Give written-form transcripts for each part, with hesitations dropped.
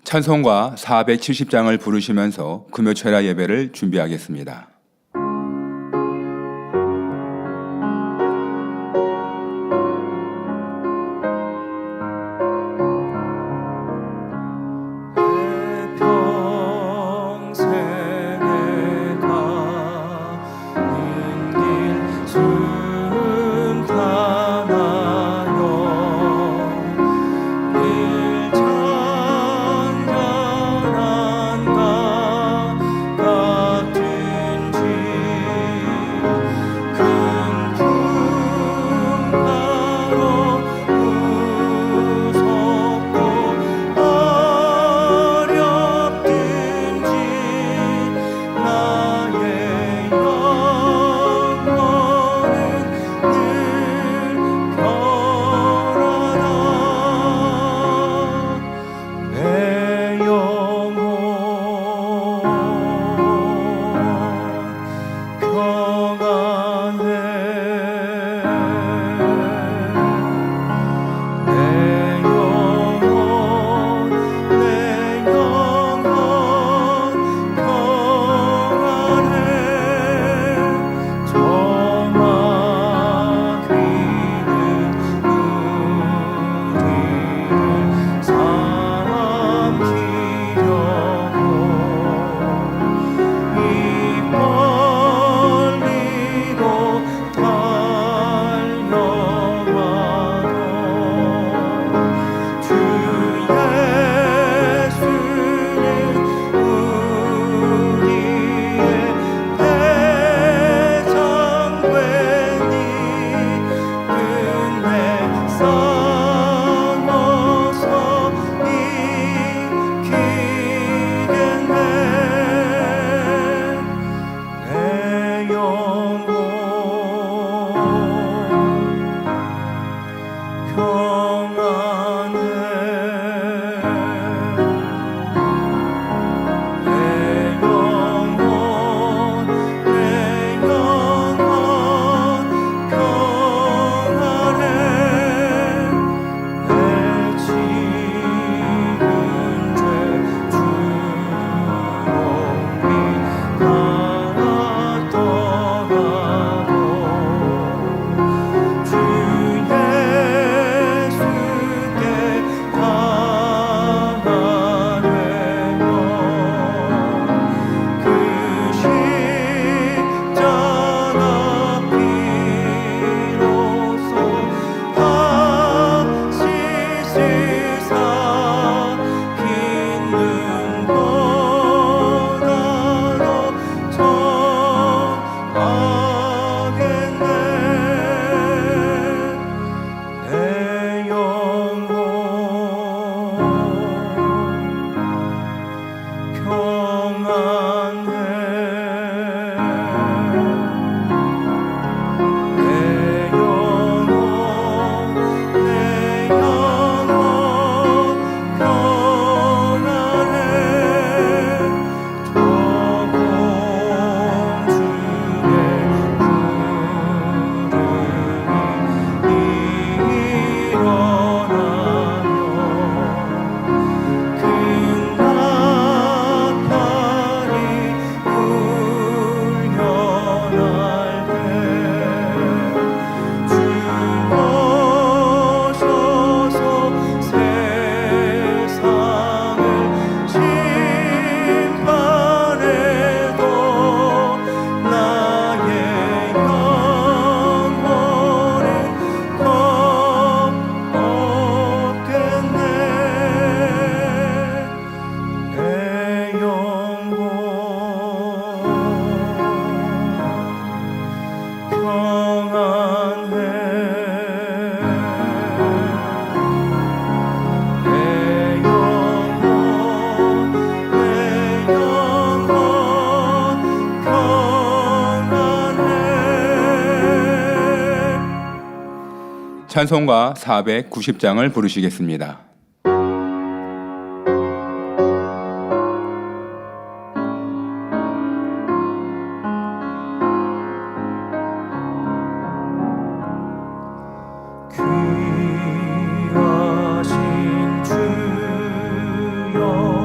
찬송가 470장을 부르시면서 금요철야 예배를 준비하겠습니다. 찬송가 490장을 부르시겠습니다. 귀하신 주여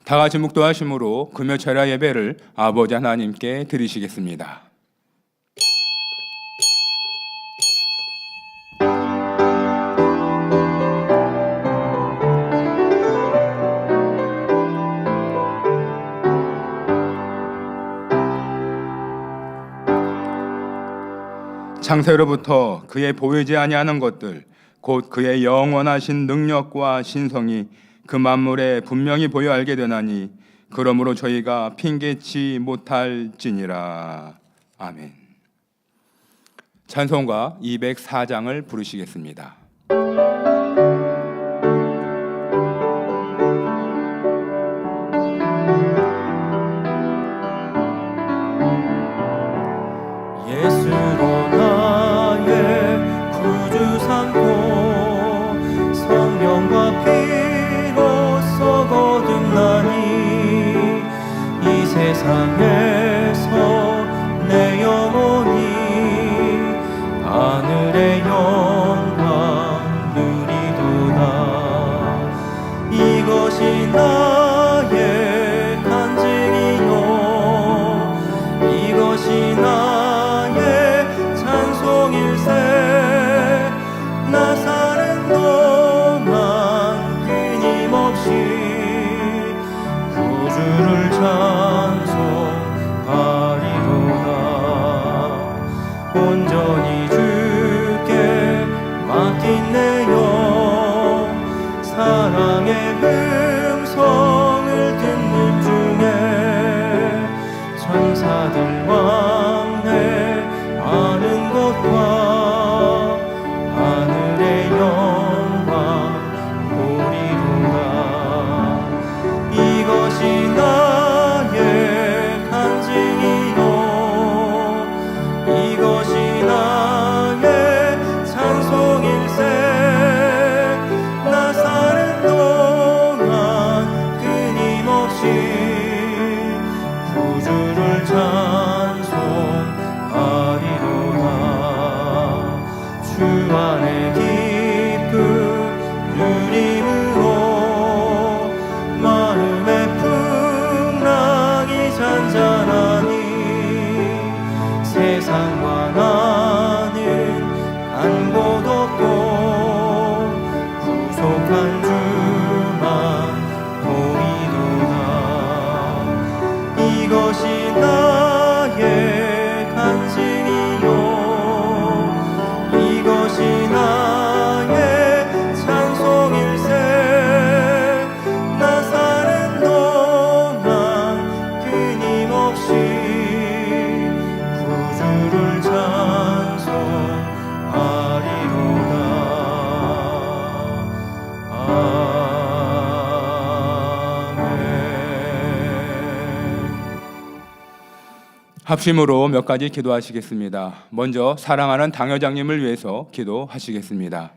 다 같이 묵도하심으로 금요철야 예배를 아버지 하나님께 드리시겠습니다. 창세로부터 그의 보이지 아니하는 것들 곧 그의 영원하신 능력과 신성이 그 만물에 분명히 보여 알게 되나니 그러므로 저희가 핑계치 못할지니라. 아멘. 찬송가 204장을 부르시겠습니다. 예수로 나의 구주 삼고 성령과 피로써 거듭나니 이 세상에서 내 영혼이 하늘의 영광 누리도다. 이것이 나의 간증이요 이것이 나의 찬송일세. 나 사는 동안 끊임없이 구주를 찬송하리로다. 온전히 주께 맡긴 내 영 사랑의 음성을 듣는 중에 천사들 왕래 아는 것과 하늘의 영광 보리로다. 이것이 나의 간증이요 이것이 나의 찬송일세. 나 사는 동안 끊임없이 구주를 찬송하리로다. 주 안에 기쁨 누림으로 마음의 풍랑이 잔잔하니 세상과 나는 간 곳 없고 구속한 주만 보이도다. 이것이 나의 간증이요 이것이 나의 찬송일세. 나 사는 동안 끊임없이 구주를 찬송하리로다. 합심으로 몇 가지 기도하시겠습니다. 먼저 사랑하는 당회장님을 위해서 기도하시겠습니다.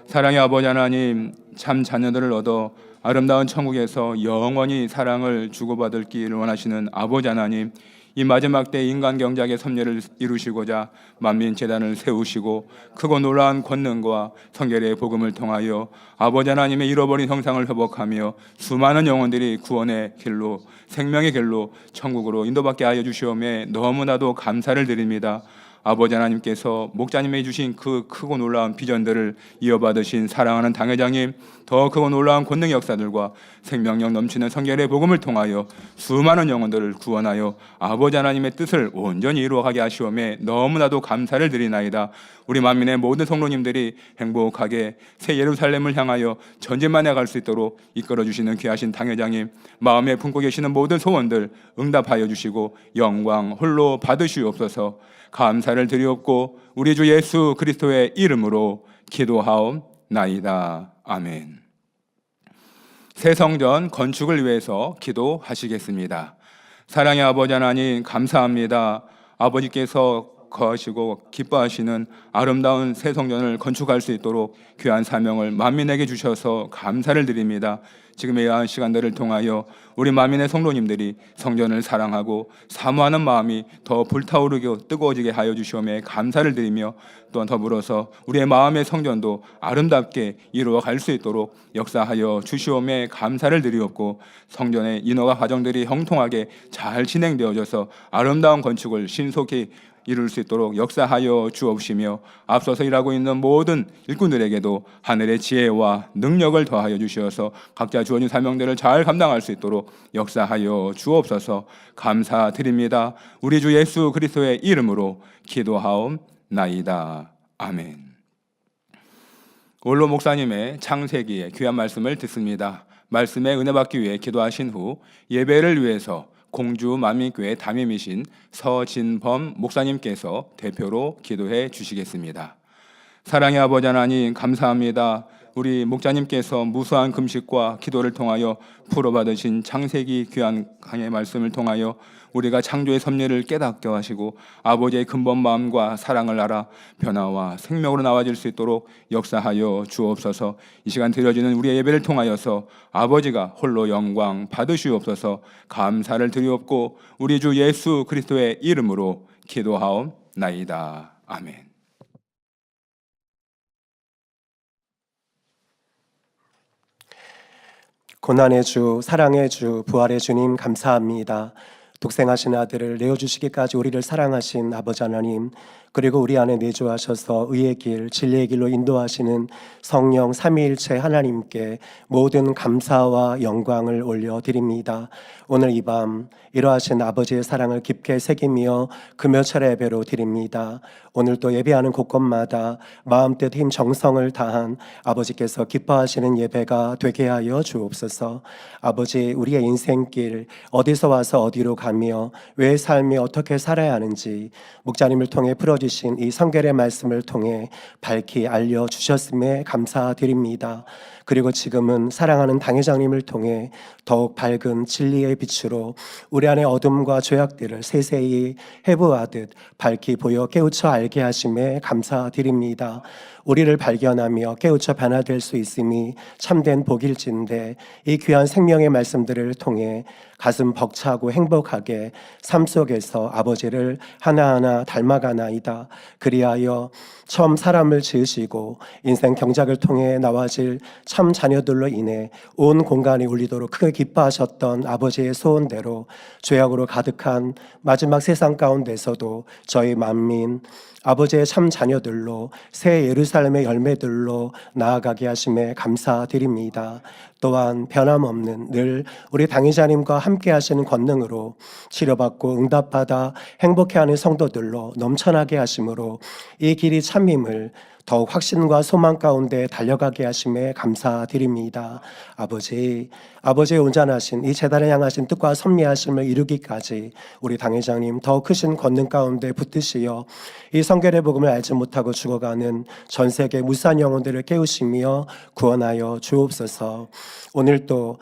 사랑의 아버지 하나님, 참 자녀들을 얻어 아름다운 천국에서 영원히 사랑을 주고받을 길 원하시는 아버지 하나님, 이 마지막 때 인간 경작의 섭리를 이루시고자 만민 재단을 세우시고 크고 놀라운 권능과 성결의 복음을 통하여 아버지 하나님의 잃어버린 형상을 회복하며 수많은 영혼들이 구원의 길로 생명의 길로 천국으로 인도받게 하여 주시오매 너무나도 감사를 드립니다. 아버지 하나님께서 목자님에게 주신 그 크고 놀라운 비전들을 이어받으신 사랑하는 당회장님, 더 크고 놀라운 권능의 역사들과 생명력 넘치는 성결의 복음을 통하여 수많은 영혼들을 구원하여 아버지 하나님의 뜻을 온전히 이루어가게 하시오매 너무나도 감사를 드리나이다. 우리 만민의 모든 성도님들이 행복하게 새 예루살렘을 향하여 전진만에 갈 수 있도록 이끌어 주시는 귀하신 당회장님, 마음에 품고 계시는 모든 소원들 응답하여 주시고 영광 홀로 받으시옵소서. 감사를 드리옵고 우리 주 예수 그리스도의 이름으로 기도하옵나이다. 아멘. 새 성전 건축을 위해서 기도하시겠습니다. 사랑의 아버지 하나님, 감사합니다. 아버지께서 거하시고 기뻐하시는 아름다운 새 성전을 건축할 수 있도록 귀한 사명을 만민에게 주셔서 감사를 드립니다. 지금의 이러한 시간들을 통하여 우리 만민의 성도님들이 성전을 사랑하고 사모하는 마음이 더 불타오르고 뜨거워지게 하여 주시오매 감사를 드리며, 또한 더불어서 우리의 마음의 성전도 아름답게 이루어 갈 수 있도록 역사하여 주시오매 감사를 드리옵고, 성전의 인허가 과정들이 형통하게 잘 진행되어져서 아름다운 건축을 신속히 이룰 수 있도록 역사하여 주옵시며, 앞서서 일하고 있는 모든 일꾼들에게도 하늘의 지혜와 능력을 더하여 주시어서 각자 주어진 사명들을 잘 감당할 수 있도록 역사하여 주옵소서. 감사드립니다. 우리 주 예수 그리스도의 이름으로 기도하옵나이다. 아멘. 올로 목사님의 창세기의 귀한 말씀을 듣습니다. 말씀에 은혜 받기 위해 기도하신 후 예배를 위해서 공주 만민교회 담임이신 서진범 목사님께서 대표로 기도해 주시겠습니다. 사랑의 아버지 하나님, 감사합니다. 우리 목자님께서 무수한 금식과 기도를 통하여 풀어받으신 창세기 귀한 강의 말씀을 통하여 우리가 창조의 섭리를 깨닫게 하시고 아버지의 근본 마음과 사랑을 알아 변화와 생명으로 나와질 수 있도록 역사하여 주옵소서. 이 시간 드려지는 우리의 예배를 통하여서 아버지가 홀로 영광 받으시옵소서. 감사를 드리옵고 우리 주 예수 그리스도의 이름으로 기도하옵나이다. 아멘. 고난의 주, 사랑의 주, 부활의 주님 감사합니다. 독생하신 아들을 내어주시기까지 우리를 사랑하신 아버지 하나님, 그리고 우리 안에 내주하셔서 의의 길, 진리의 길로 인도하시는 성령 삼위일체 하나님께 모든 감사와 영광을 올려드립니다. 오늘 이 밤 이러하신 아버지의 사랑을 깊게 새기며 금요철의 예배로 드립니다. 오늘 또 예배하는 곳곳마다 마음 뜻 힘 정성을 다한 아버지께서 기뻐하시는 예배가 되게 하여 주옵소서. 아버지, 우리의 인생길 어디서 와서 어디로 가며 왜 삶이 어떻게 살아야 하는지 목자님을 통해 풀어주신 이 성결의 말씀을 통해 밝히 알려주셨음에 감사드립니다. 그리고 지금은 사랑하는 당회장님을 통해 더욱 밝은 진리의 빛으로 우리 안의 어둠과 죄악들을 세세히 해부하듯 밝히 보여 깨우쳐 알게 하심에 감사드립니다. 우리를 발견하며 깨우쳐 변화될 수 있음이 참된 복일진데, 이 귀한 생명의 말씀들을 통해 가슴 벅차고 행복하게 삶 속에서 아버지를 하나하나 닮아가나이다. 그리하여 처음 사람을 지으시고 인생 경작을 통해 나와질 참 자녀들로 인해 온 공간이 울리도록 크게 기뻐하셨던 아버지의 소원대로 죄악으로 가득한 마지막 세상 가운데서도 저희 만민 아버지의 참 자녀들로 새 예루살렘의 열매들로 나아가게 하심에 감사드립니다. 또한 변함없는 늘 우리 당회자님과 함께 하시는 권능으로 치료받고 응답받아 행복해하는 성도들로 넘쳐나게 하심으로 이 길이 참임을 더욱 확신과 소망 가운데 달려가게 하심에 감사드립니다. 아버지의 온전하신 이 재단을 향하신 뜻과 섭리하심을 이루기까지 우리 당회장님 더 크신 권능 가운데 붙드시어 이 성결의 복음을 알지 못하고 죽어가는 전 세계 무수한 영혼들을 깨우시며 구원하여 주옵소서. 오늘 또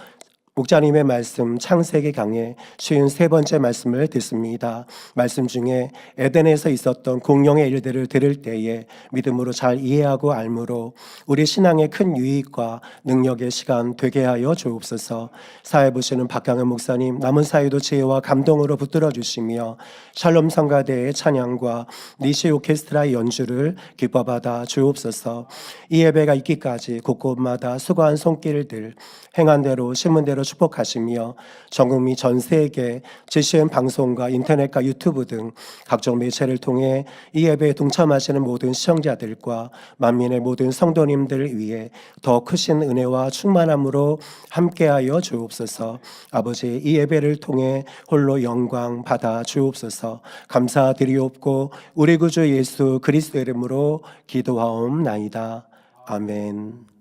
목자님의 말씀 창세기 강의 53번째 말씀을 듣습니다. 말씀 중에 에덴에서 있었던 공룡의 일들을 들을 때에 믿음으로 잘 이해하고 알므로 우리 신앙의 큰 유익과 능력의 시간 되게 하여 주옵소서. 사회 보시는 박강현 목사님, 남은 사이도 지혜와 감동으로 붙들어 주시며 샬롬 성가대의 찬양과 니시 오케스트라의 연주를 기뻐받아 주옵소서. 이 예배가 있기까지 곳곳마다 수고한 손길들 행한 대로 심은 대로 축복하시며 전국 및 전 세계 GCN 방송과 인터넷과 유튜브 등 각종 매체를 통해 이 예배에 동참하시는 모든 시청자들과 만민의 모든 성도님들을 위해 더 크신 은혜와 충만함으로 함께하여 주옵소서. 아버지, 이 예배를 통해 홀로 영광 받아 주옵소서. 감사드리옵고 우리 구주 예수 그리스도 이름으로 기도하옵나이다. 아멘.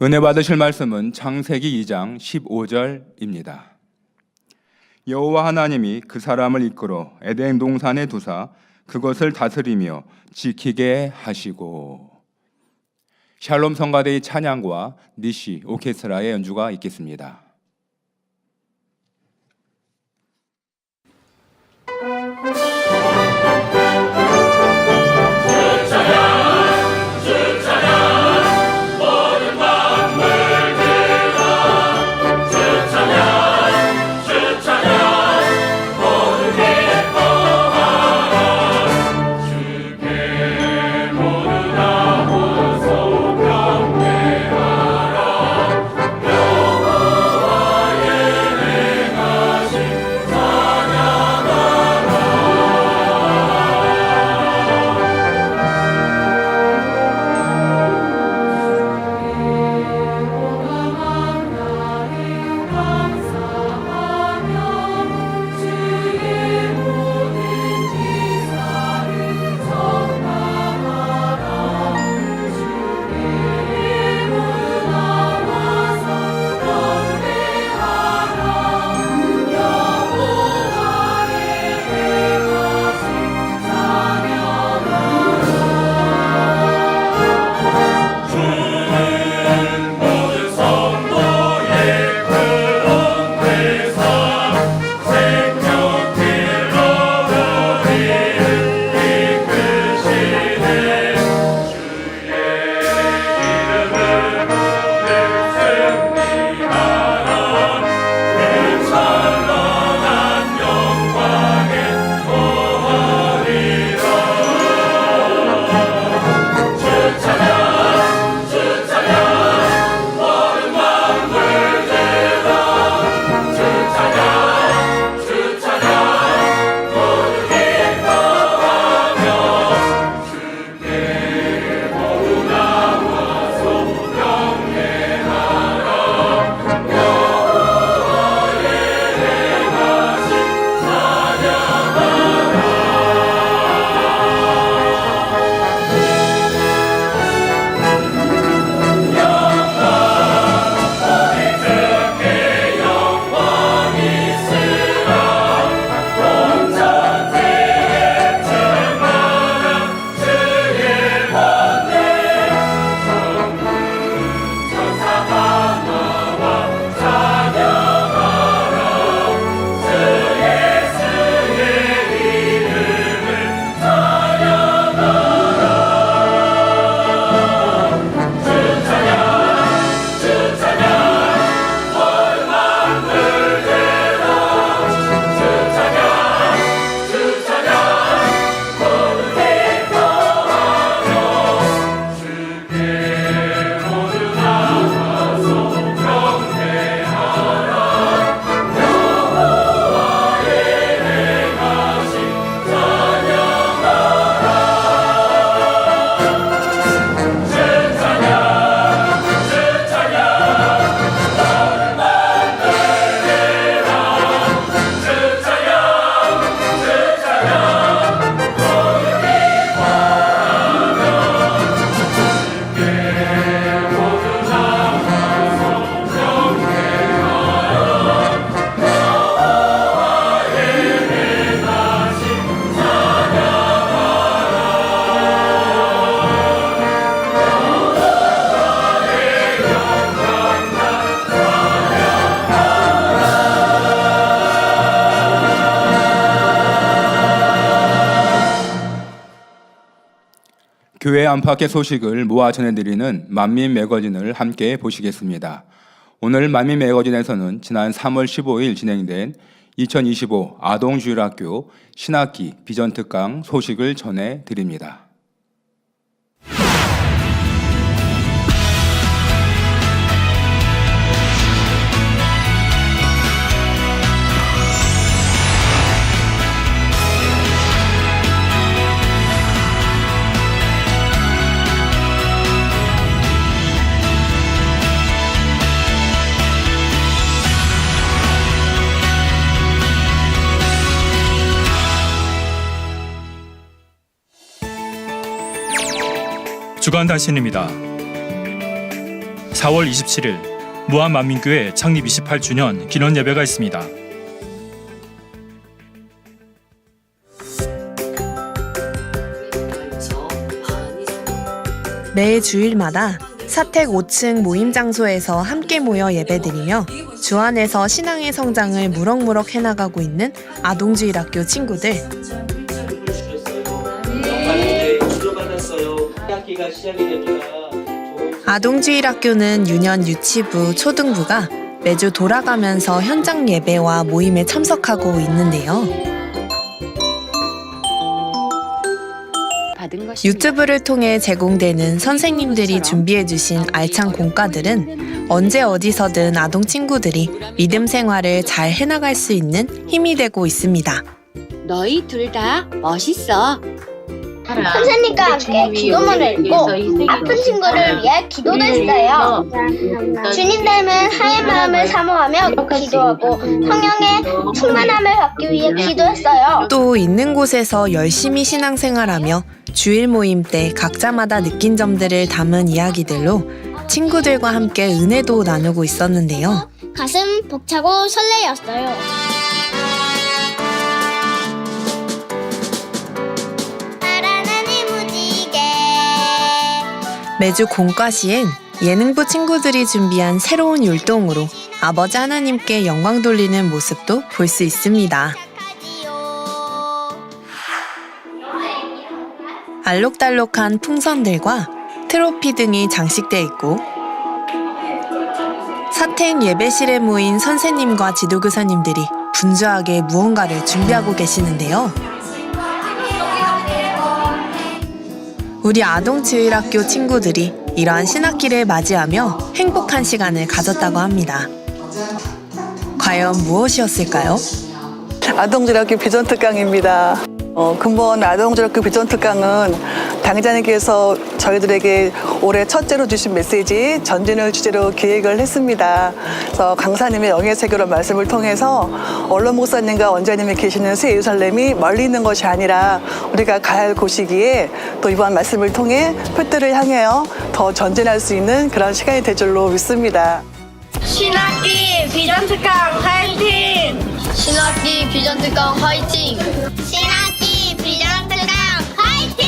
은혜 받으실 말씀은 창세기 2장 15절입니다. 여호와 하나님이 그 사람을 이끌어 에덴 동산에 두사 그것을 다스리며 지키게 하시고. 샬롬 성가대의 찬양과 니시 오케스트라의 연주가 있겠습니다. 모두 다 호소 경배하라 영원 교회 안팎의 소식을 모아 전해드리는 만민 매거진을 함께 보시겠습니다. 오늘 만민 매거진에서는 지난 3월 15일 진행된 2025 아동주일학교 신학기 비전특강 소식을 전해드립니다. 주간 단신입니다. 4월 27일 무한만민교회 창립 28주년 기념 예배가 있습니다. 매 주일마다 사택 5층 모임 장소에서 함께 모여 예배드리며 주 안에서 신앙의 성장을 무럭무럭 해나가고 있는 아동주일학교 친구들. 아동주일학교는 유년 유치부, 초등부가 매주 돌아가면서 현장 예배와 모임에 참석하고 있는데요. 유튜브를 통해 제공되는 선생님들이 준비해주신 알찬 공과들은 언제 어디서든 아동 친구들이 믿음 생활을 잘 해나갈 수 있는 힘이 되고 있습니다. 너희 둘 다 멋있어. 선생님과 함께 기도문을 읽고 아픈 친구를 위해 기도도 했어요. 주님 닮은 하얀 마음을 사모하며 기도하고 성령의 충만함을 받기 위해 기도했어요. 또 있는 곳에서 열심히 신앙생활하며 주일 모임 때 각자마다 느낀 점들을 담은 이야기들로 친구들과 함께 은혜도 나누고 있었는데요. 가슴 벅차고 설레였어요. 매주 공과 시엔 예능부 친구들이 준비한 새로운 율동으로 아버지 하나님께 영광 돌리는 모습도 볼 수 있습니다. 알록달록한 풍선들과 트로피 등이 장식돼 있고 사택 예배실에 모인 선생님과 지도교사님들이 분주하게 무언가를 준비하고 계시는데요. 우리 아동주일학교 친구들이 이러한 신학기를 맞이하며 행복한 시간을 가졌다고 합니다. 과연 무엇이었을까요? 아동주일학교 비전특강입니다. 근본 아동주일학교 비전특강은 당장님께서 저희들에게 올해 첫째로 주신 메시지 전진을 주제로 기획을 했습니다. 그래서 강사님의 영예세계로 말씀을 통해서 언론 목사님과 원장님이 계시는 새 예루살렘이 멀리 있는 것이 아니라 우리가 가야 할 곳이기에 또 이번 말씀을 통해 표대를 향하여 더 전진할 수 있는 그런 시간이 될 줄로 믿습니다. 신학기 비전특강 화이팅! 신학기 비전특강 화이팅! 신학기 비전특강 화이팅!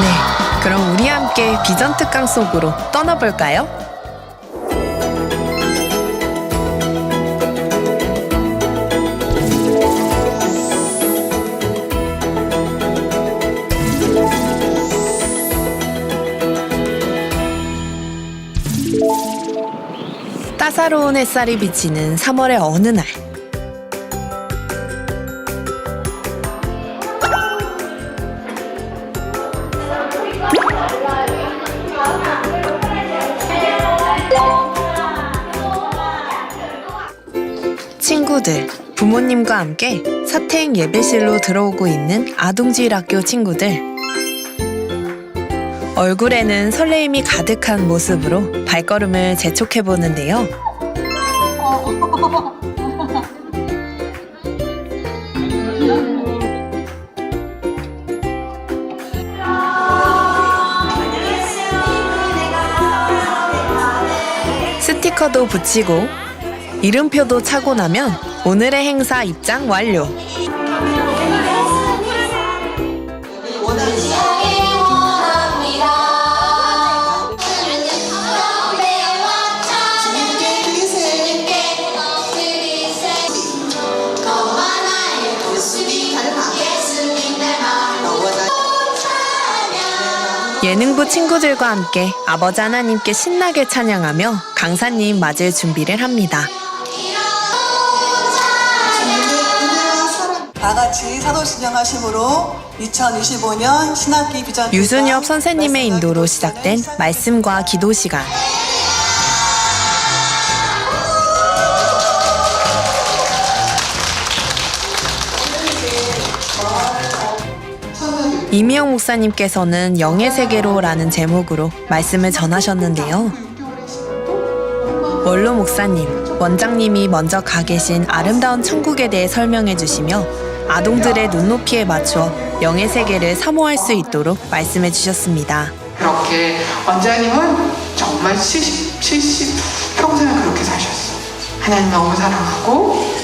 네, 그럼 우리 함께 비전특강 속으로 떠나볼까요? 따사로운 햇살이 비치는 3월의 어느 날, 친구들, 부모님과 함께 사택 예배실로 들어오고 있는 아동주일학교 친구들. 얼굴에는 설레임이 가득한 모습으로 발걸음을 재촉해 보는데요. 스티커도 붙이고 이름표도 차고 나면 오늘의 행사 입장 완료. 예능부 친구들과 함께 아버지 하나님께 신나게 찬양하며 강사님 맞을 준비를 합니다. 다 같이 사도신령하심으로 2025년 신학기 비전 유순엽 선생님의 인도로 시작된 말씀과 기도 시간. 이미영 목사님께서는 영의 세계로라는 제목으로 말씀을 전하셨는데요. 원로 목사님, 원장님이 먼저 가 계신 아름다운 천국에 대해 설명해 주시며 아동들의 눈높이에 맞춰 영의 세계를 사모할 수 있도록 말씀해 주셨습니다. 그렇게 원장님은 정말 70 평생을 그렇게 사셨어. 하나님 너무 사랑하고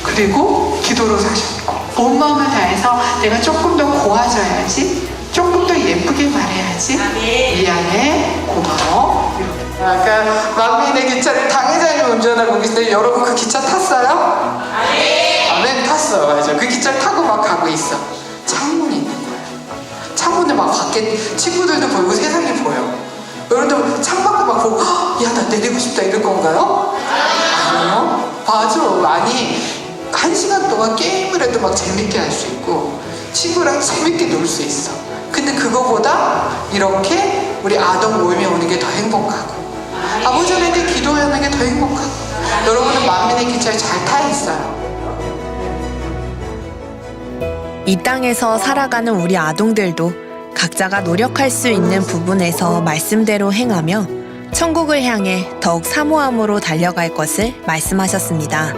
그리고 기도로 사셨고 온 마음을 다해서 내가 조금 더 고와져야지, 조금 더 예쁘게 말해야지, 미안해, 고마워. 아까 만민의 기차를 당회장이 운전하고 계실 때 여러분 그 기차 탔어요? 아멘. 탔어. 맞아. 그 기차를 타고 막 가고 있어. 창문이 있는 거야. 창문에 막 밖에 친구들도 보이고 세상이 보여. 여러분들 창밖을 막 보고 야, 나 내리고 싶다 이럴 건가요? 아니요. 맞아. 아니 1시간 동안 게임을 해도 막 재밌게 할 수 있고 친구랑 재밌게 놀 수 있어. 근데 그거보다 이렇게 우리 아동 모임에 오는 게 더 행복하고 아버지 하나님께 기도하는 게 더 행복하고 여러분은 만민의 기차에 잘 타 있어요. 이 땅에서 살아가는 우리 아동들도 각자가 노력할 수 있는 부분에서 말씀대로 행하며 천국을 향해 더욱 사모함으로 달려갈 것을 말씀하셨습니다.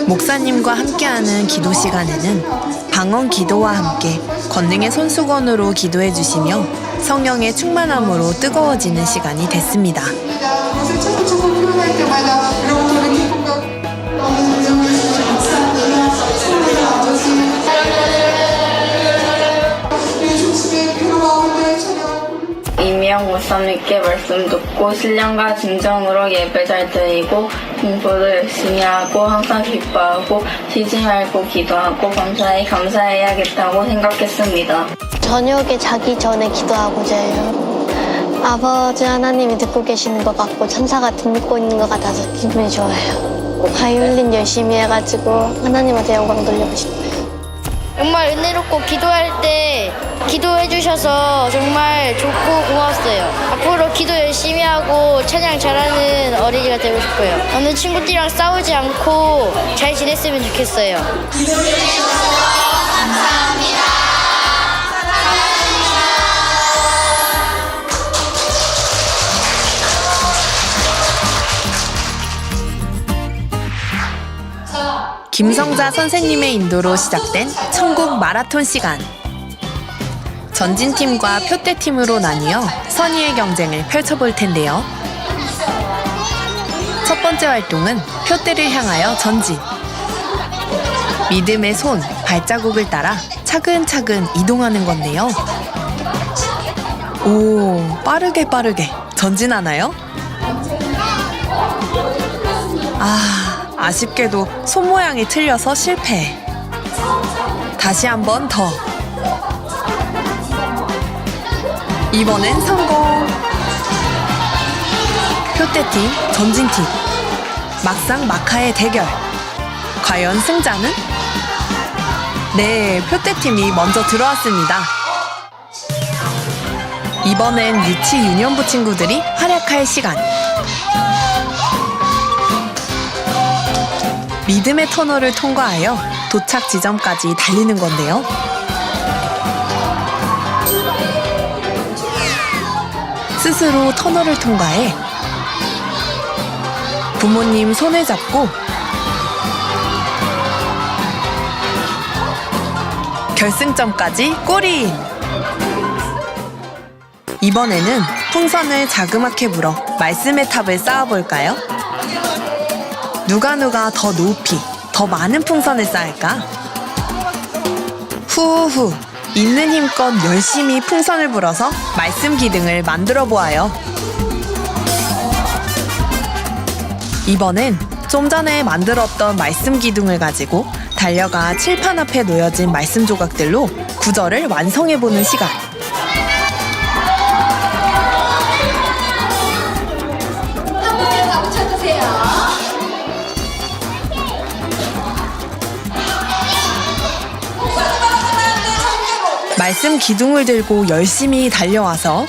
목사님과 함께하는 기도 시간에는 방언 기도와 함께 권능의 손수건으로 기도해 주시며 성령의 충만함으로 뜨거워지는 시간이 됐습니다. 요새 차곡차곡 표현할 때마다 여러분들의 기쁨과 이미영 목사님께 말씀 듣고 신령과 진정으로 예배 잘 드리고 공부도 열심히 하고 항상 기뻐하고 쉬지 말고 기도하고 감사해야겠다고 생각했습니다. 저녁에 자기 전에 기도하고자 해요. 아버지 하나님이 듣고 계시는 것 같고 천사가 듣고 있는 것 같아서 기분이 좋아요. 바이올린 열심히 해가지고 하나님한테 영광 돌리고 싶어요. 정말 은혜롭고 기도할 때 기도해 주셔서 정말 좋고 고마웠어요. 앞으로 기도 열심히 하고 찬양 잘하는 어린이가 되고 싶어요. 저는 친구들이랑 싸우지 않고 잘 지냈으면 좋겠어요. 기도해 주셔서 감사합니다. 김성자 선생님의 인도로 시작된 천국 마라톤 시간. 전진팀과 표대팀으로 나뉘어 선의의 경쟁을 펼쳐볼 텐데요. 첫 번째 활동은 표대를 향하여 전진. 믿음의 손, 발자국을 따라 차근차근 이동하는 건데요. 오, 빠르게 전진하나요? 아쉽게도 손 모양이 틀려서 실패. 다시 한 번 더. 이번엔 성공. 표대팀, 전진팀. 막상 막하의 대결. 과연 승자는? 네, 표대팀이 먼저 들어왔습니다. 이번엔 유치 유년부 친구들이 활약할 시간. 믿음의 터널을 통과하여 도착 지점까지 달리는 건데요. 스스로 터널을 통과해 부모님 손을 잡고 결승점까지 골인! 이번에는 풍선을 자그맣게 불어 말씀의 탑을 쌓아볼까요? 누가 더 높이, 더 많은 풍선을 쌓을까? 후후, 있는 힘껏 열심히 풍선을 불어서 말씀 기둥을 만들어 보아요. 이번엔 좀 전에 만들었던 말씀 기둥을 가지고 달려가 칠판 앞에 놓여진 말씀 조각들로 구절을 완성해보는 시간. 말씀 기둥을 들고 열심히 달려와서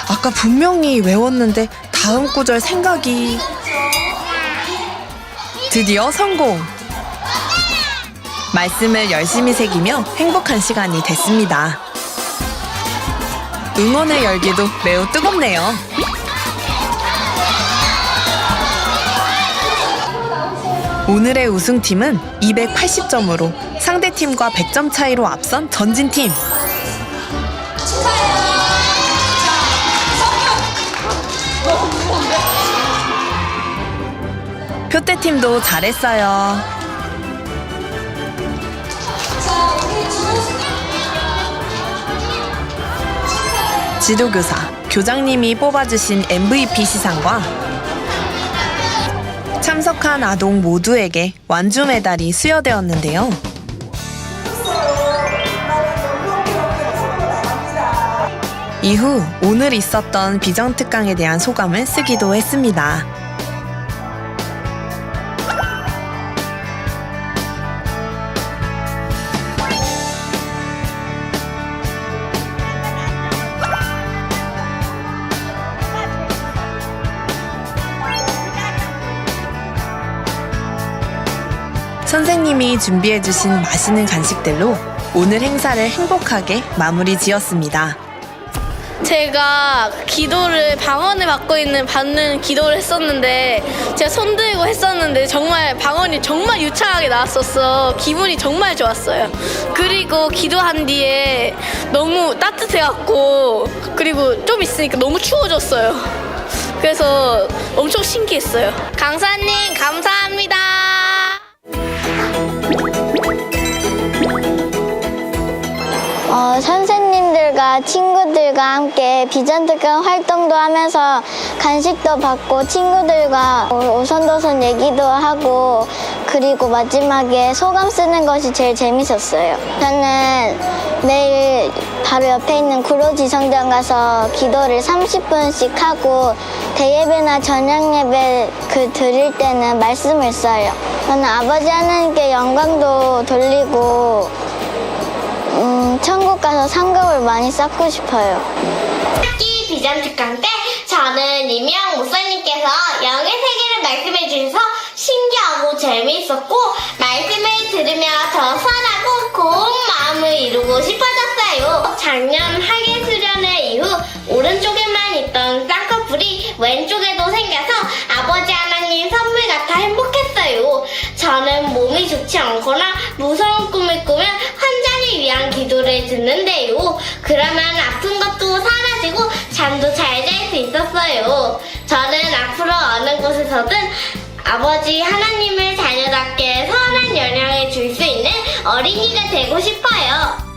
아까 분명히 외웠는데 다음 구절 생각이... 드디어 성공! 말씀을 열심히 새기며 행복한 시간이 됐습니다. 응원의 열기도 매우 뜨겁네요. 오늘의 우승팀은 280점으로 상대팀과 100점 차이로 앞선 전진팀. 표대팀도 잘했어요. 지도교사, 교장님이 뽑아주신 MVP 시상과 참석한 아동 모두에게 완주 메달이 수여되었는데요. 이후 오늘 있었던 비전특강에 대한 소감을 쓰기도 했습니다. 선생님이 준비해주신 맛있는 간식들로 오늘 행사를 행복하게 마무리 지었습니다. 제가 기도를 방언을 받는 기도를 했었는데 제가 손 들고 했었는데 정말 방언이 정말 유창하게 나왔었어. 기분이 정말 좋았어요. 그리고 기도한 뒤에 너무 따뜻해갖고 그리고 좀 있으니까 너무 추워졌어요. 그래서 엄청 신기했어요. 강사님 감사합니다. 선생님들과 친구들과 함께 비전특강 활동도 하면서 간식도 받고 친구들과 오손도손 얘기도 하고 그리고 마지막에 소감 쓰는 것이 제일 재밌었어요. 저는 매일 바로 옆에 있는 구로지성전 가서 기도를 30분씩 하고 대예배나 저녁예배 드릴 때는 말씀을 써요. 저는 아버지 하나님께 영광도 돌리고 천국 가서 상급을 많이 쌓고 싶어요. 학기 비전특강 때 저는 이명 목사님께서 영의 세계를 말씀해 주셔서 신기하고 재미있었고 말씀을 들으며 더 선하고 고운 마음을 이루고 싶어졌어요. 작년 학예 수련회 이후 오른쪽에만 있던 쌍꺼풀이 왼쪽에도 생겨서 아버지 하나님 선물 같아 행복했어요. 저는 몸이 좋지 않거나 무서운 꿈을 꾸면 환자를 위한 기도를 듣는데요. 그러면 아픈 것도 사라지고 잠도 잘 잘 수 있었어요. 저는 앞으로 어느 곳에서든 아버지 하나님을 자녀답게 선한 영향을 줄 수 있는 어린이가 되고 싶어요.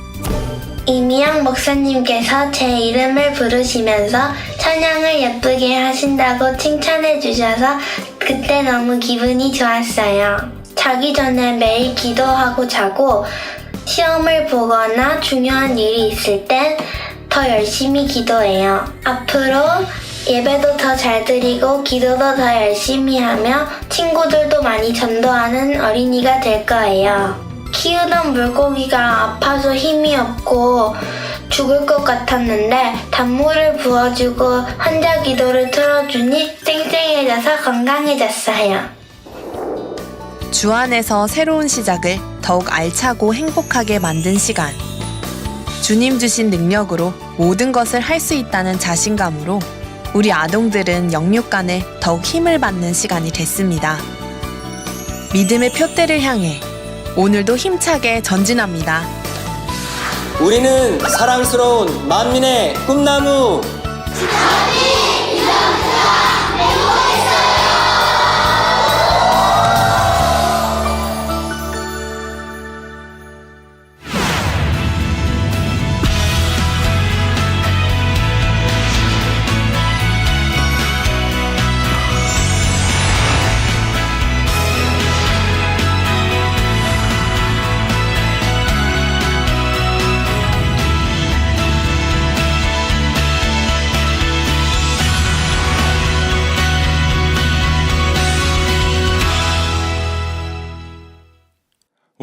이미영 목사님께서 제 이름을 부르시면서 찬양을 예쁘게 하신다고 칭찬해 주셔서 그때 너무 기분이 좋았어요. 자기 전에 매일 기도하고 자고 시험을 보거나 중요한 일이 있을 땐 더 열심히 기도해요. 앞으로 예배도 더 잘 드리고 기도도 더 열심히 하며 친구들도 많이 전도하는 어린이가 될 거예요. 키우던 물고기가 아파서 힘이 없고 죽을 것 같았는데 단물을 부어주고 환자 기도를 틀어주니 쌩쌩해져서 건강해졌어요. 주 안에서 새로운 시작을 더욱 알차고 행복하게 만든 시간. 주님 주신 능력으로 모든 것을 할 수 있다는 자신감으로 우리 아동들은 영육간에 더욱 힘을 받는 시간이 됐습니다. 믿음의 표대를 향해 오늘도 힘차게 전진합니다. 우리는 사랑스러운 만민의 꿈나무.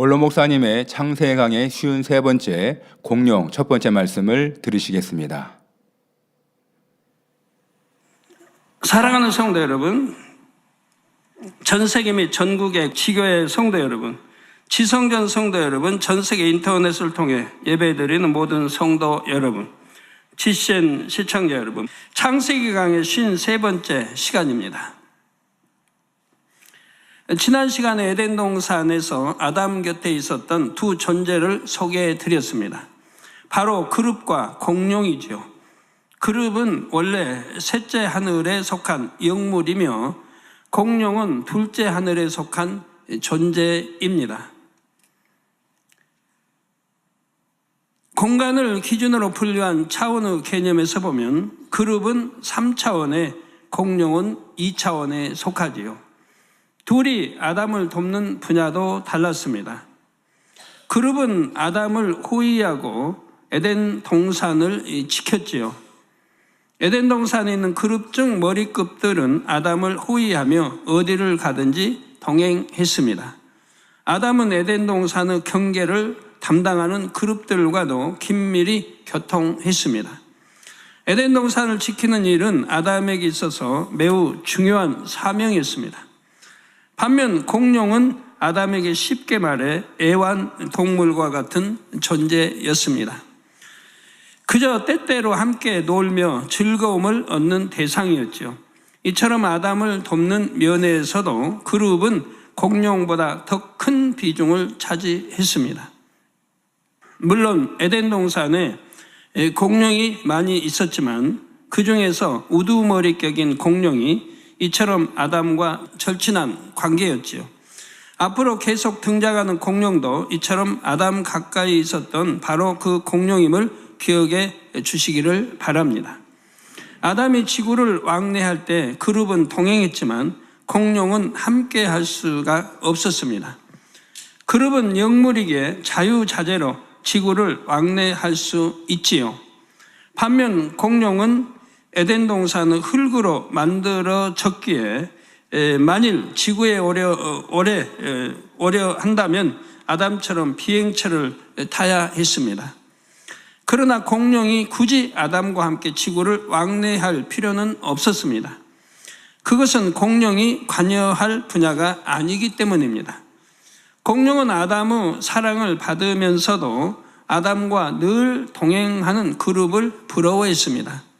원로 목사님의 창세의 강의 53번째 공룡 첫 번째 말씀을 들으시겠습니다. 사랑하는 성도 여러분, 전 세계 및 전국의 지교회 성도 여러분, 지성전 성도 여러분, 전 세계 인터넷을 통해 예배드리는 모든 성도 여러분, GCN 시청자 여러분, 창세기 강의 53번째 시간입니다. 지난 시간에 에덴 동산에서 아담 곁에 있었던 두 존재를 소개해 드렸습니다. 바로 그룹과 공룡이죠. 그룹은 원래 셋째 하늘에 속한 영물이며 공룡은 둘째 하늘에 속한 존재입니다. 공간을 기준으로 분류한 차원의 개념에서 보면 그룹은 3차원에 공룡은 2차원에 속하지요. 둘이 아담을 돕는 분야도 달랐습니다. 그룹은 아담을 호위하고 에덴 동산을 지켰지요. 에덴 동산에 있는 그룹중 머리급들은 아담을 호위하며 어디를 가든지 동행했습니다. 아담은 에덴 동산의 경계를 담당하는 그룹들과도 긴밀히 교통했습니다. 에덴 동산을 지키는 일은 아담에게 있어서 매우 중요한 사명이었습니다. 반면 공룡은 아담에게 쉽게 말해 애완동물과 같은 존재였습니다. 그저 때때로 함께 놀며 즐거움을 얻는 대상이었죠. 이처럼 아담을 돕는 면에서도 그룹은 공룡보다 더 큰 비중을 차지했습니다. 물론 에덴 동산에 공룡이 많이 있었지만 그 중에서 우두머리격인 공룡이 이처럼 아담과 절친한 관계였지요. 앞으로 계속 등장하는 공룡도 이처럼 아담 가까이 있었던 바로 그 공룡임을 기억해 주시기를 바랍니다. 아담이 지구를 왕래할 때 그룹은 동행했지만 공룡은 함께 할 수가 없었습니다. 그룹은 영물이기에 자유자재로 지구를 왕래할 수 있지요. 반면 공룡은 에덴 동산의 흙으로 만들어졌기에 만일 지구에 오려 한다면 아담처럼 비행체를 타야 했습니다. 그러나 공룡이 굳이 아담과 함께 지구를 왕래할 필요는 없었습니다. 그것은 공룡이 관여할 분야가 아니기 때문입니다. 공룡은 아담의 사랑을 받으면서도 아담과 늘 동행하는 그룹을 부러워했습니다.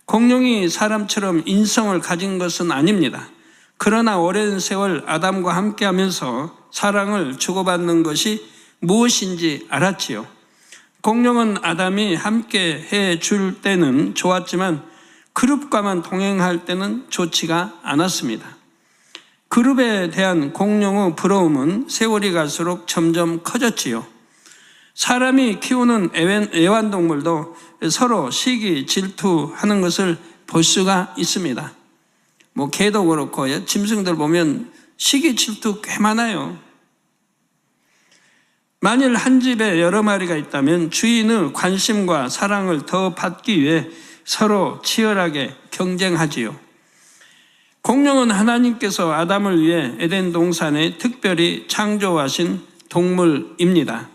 공룡이 사람처럼 인성을 가진 것은 아닙니다. 그러나 오랜 세월 아담과 함께하면서 사랑을 주고받는 것이 무엇인지 알았지요. 공룡은 아담이 함께 해줄 때는 좋았지만 그룹과만 동행할 때는 좋지가 않았습니다. 그룹에 대한 공룡의 부러움은 세월이 갈수록 점점 커졌지요. 사람이 키우는 애완동물도 서로 시기, 질투하는 것을 볼 수가 있습니다. 개도 그렇고 짐승들 보면 시기, 질투 꽤 많아요. 만일 한 집에 여러 마리가 있다면 주인의 관심과 사랑을 더 받기 위해 서로 치열하게 경쟁하지요. 공룡은 하나님께서 아담을 위해 에덴 동산에 특별히 창조하신 동물입니다.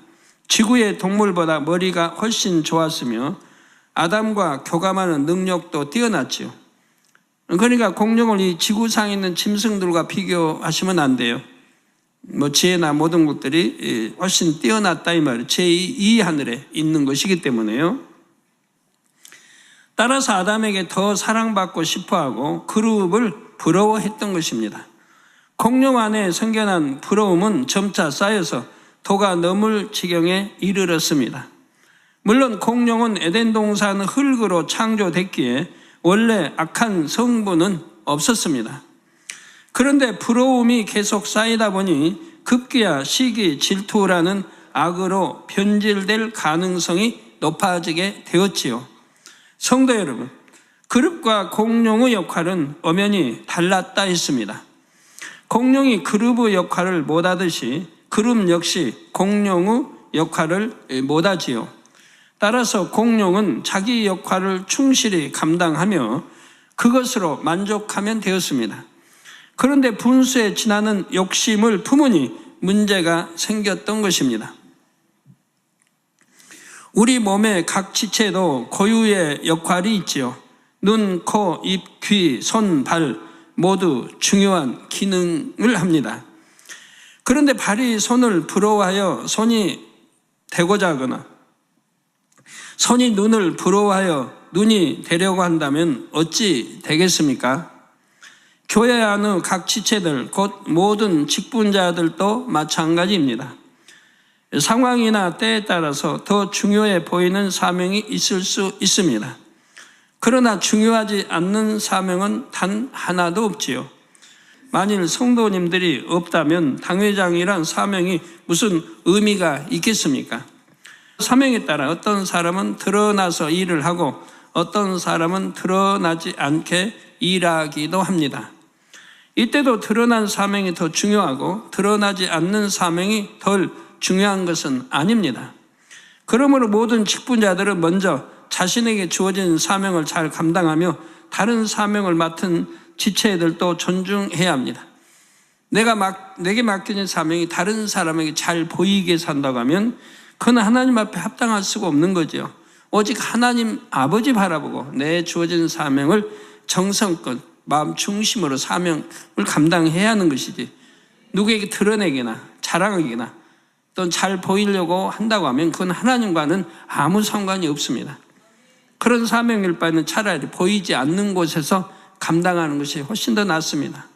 지구의 동물보다 머리가 훨씬 좋았으며 아담과 교감하는 능력도 뛰어났지요. 그러니까 공룡을 이 지구상에 있는 짐승들과 비교하시면 안 돼요. 지혜나 모든 것들이 훨씬 뛰어났다 이 말이에요. 제2 하늘에 있는 것이기 때문에요. 따라서 아담에게 더 사랑받고 싶어하고 그룹을 부러워했던 것입니다. 공룡 안에 생겨난 부러움은 점차 쌓여서 도가 넘을 지경에 이르렀습니다. 물론 공룡은 에덴 동산 흙으로 창조됐기에 원래 악한 성분은 없었습니다. 그런데 부러움이 계속 쌓이다 보니 급기야 시기, 질투라는 악으로 변질될 가능성이 높아지게 되었지요. 성도 여러분, 그룹과 공룡의 역할은 엄연히 달랐다 했습니다. 공룡이 그룹의 역할을 못하듯이 그룹 역시 공룡의 역할을 못하지요. 따라서 공룡은 자기 역할을 충실히 감당하며 그것으로 만족하면 되었습니다. 그런데 분수에 지나는 욕심을 품으니 문제가 생겼던 것입니다. 우리 몸의 각 지체도 고유의 역할이 있지요. 눈, 코, 입, 귀, 손, 발 모두 중요한 기능을 합니다. 그런데 발이 손을 부러워하여 손이 되고자 하거나 손이 눈을 부러워하여 눈이 되려고 한다면 어찌 되겠습니까? 교회 안의 각 지체들, 곧 모든 직분자들도 마찬가지입니다. 상황이나 때에 따라서 더 중요해 보이는 사명이 있을 수 있습니다. 그러나 중요하지 않는 사명은 단 하나도 없지요. 만일 성도님들이 없다면 당회장이란 사명이 무슨 의미가 있겠습니까? 사명에 따라 어떤 사람은 드러나서 일을 하고 어떤 사람은 드러나지 않게 일하기도 합니다. 이때도 드러난 사명이 더 중요하고 드러나지 않는 사명이 덜 중요한 것은 아닙니다. 그러므로 모든 직분자들은 먼저 자신에게 주어진 사명을 잘 감당하며 다른 사명을 맡은 지체들도 존중해야 합니다. 내게 맡겨진 사명이 다른 사람에게 잘 보이게 산다고 하면 그건 하나님 앞에 합당할 수가 없는 거죠. 오직 하나님 아버지 바라보고 내 주어진 사명을 정성껏 마음 중심으로 사명을 감당해야 하는 것이지, 누구에게 드러내기나 자랑하기나 또는 잘 보이려고 한다고 하면 그건 하나님과는 아무 상관이 없습니다. 그런 사명일 바에는 차라리 보이지 않는 곳에서 감당하는 것이 훨씬 더 낫습니다.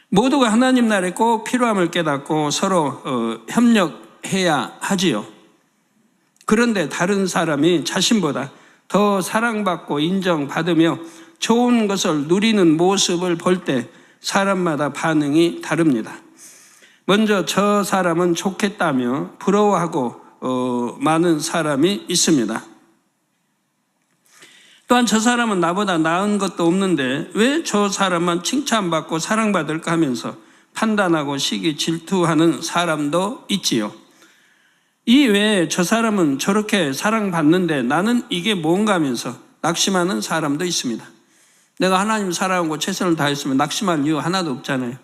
모두가 하나님 나라에 꼭 필요함을 깨닫고 서로 협력해야 하지요. 그런데 다른 사람이 자신보다 더 사랑받고 인정받으며 좋은 것을 누리는 모습을 볼 때 사람마다 반응이 다릅니다. 먼저 저 사람은 좋겠다며 부러워하고 많은 사람이 있습니다. 또한 저 사람은 나보다 나은 것도 없는데 왜 저 사람만 칭찬받고 사랑받을까 하면서 판단하고 시기 질투하는 사람도 있지요. 이 외에 저 사람은 저렇게 사랑받는데 나는 이게 뭔가 하면서 낙심하는 사람도 있습니다. 내가 하나님 사랑하고 최선을 다했으면 낙심할 이유 하나도 없잖아요.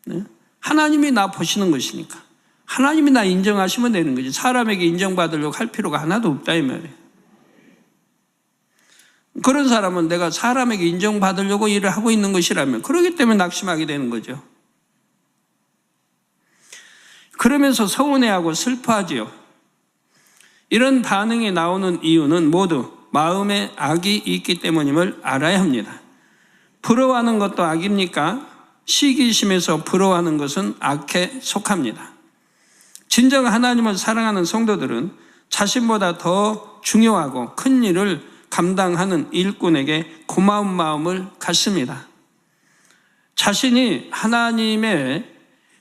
네? 하나님이 나 보시는 것이니까. 하나님이 나 인정하시면 되는 거지. 사람에게 인정받으려고 할 필요가 하나도 없다 이 말이에요. 그런 사람은 내가 사람에게 인정받으려고 일을 하고 있는 것이라면 그러기 때문에 낙심하게 되는 거죠. 그러면서 서운해하고 슬퍼하지요. 이런 반응이 나오는 이유는 모두 마음에 악이 있기 때문임을 알아야 합니다. 부러워하는 것도 악입니까? 시기심에서 부러워하는 것은 악에 속합니다. 진정 하나님을 사랑하는 성도들은 자신보다 더 중요하고 큰 일을 감당하는 일꾼에게 고마운 마음을 갖습니다. 자신이 하나님의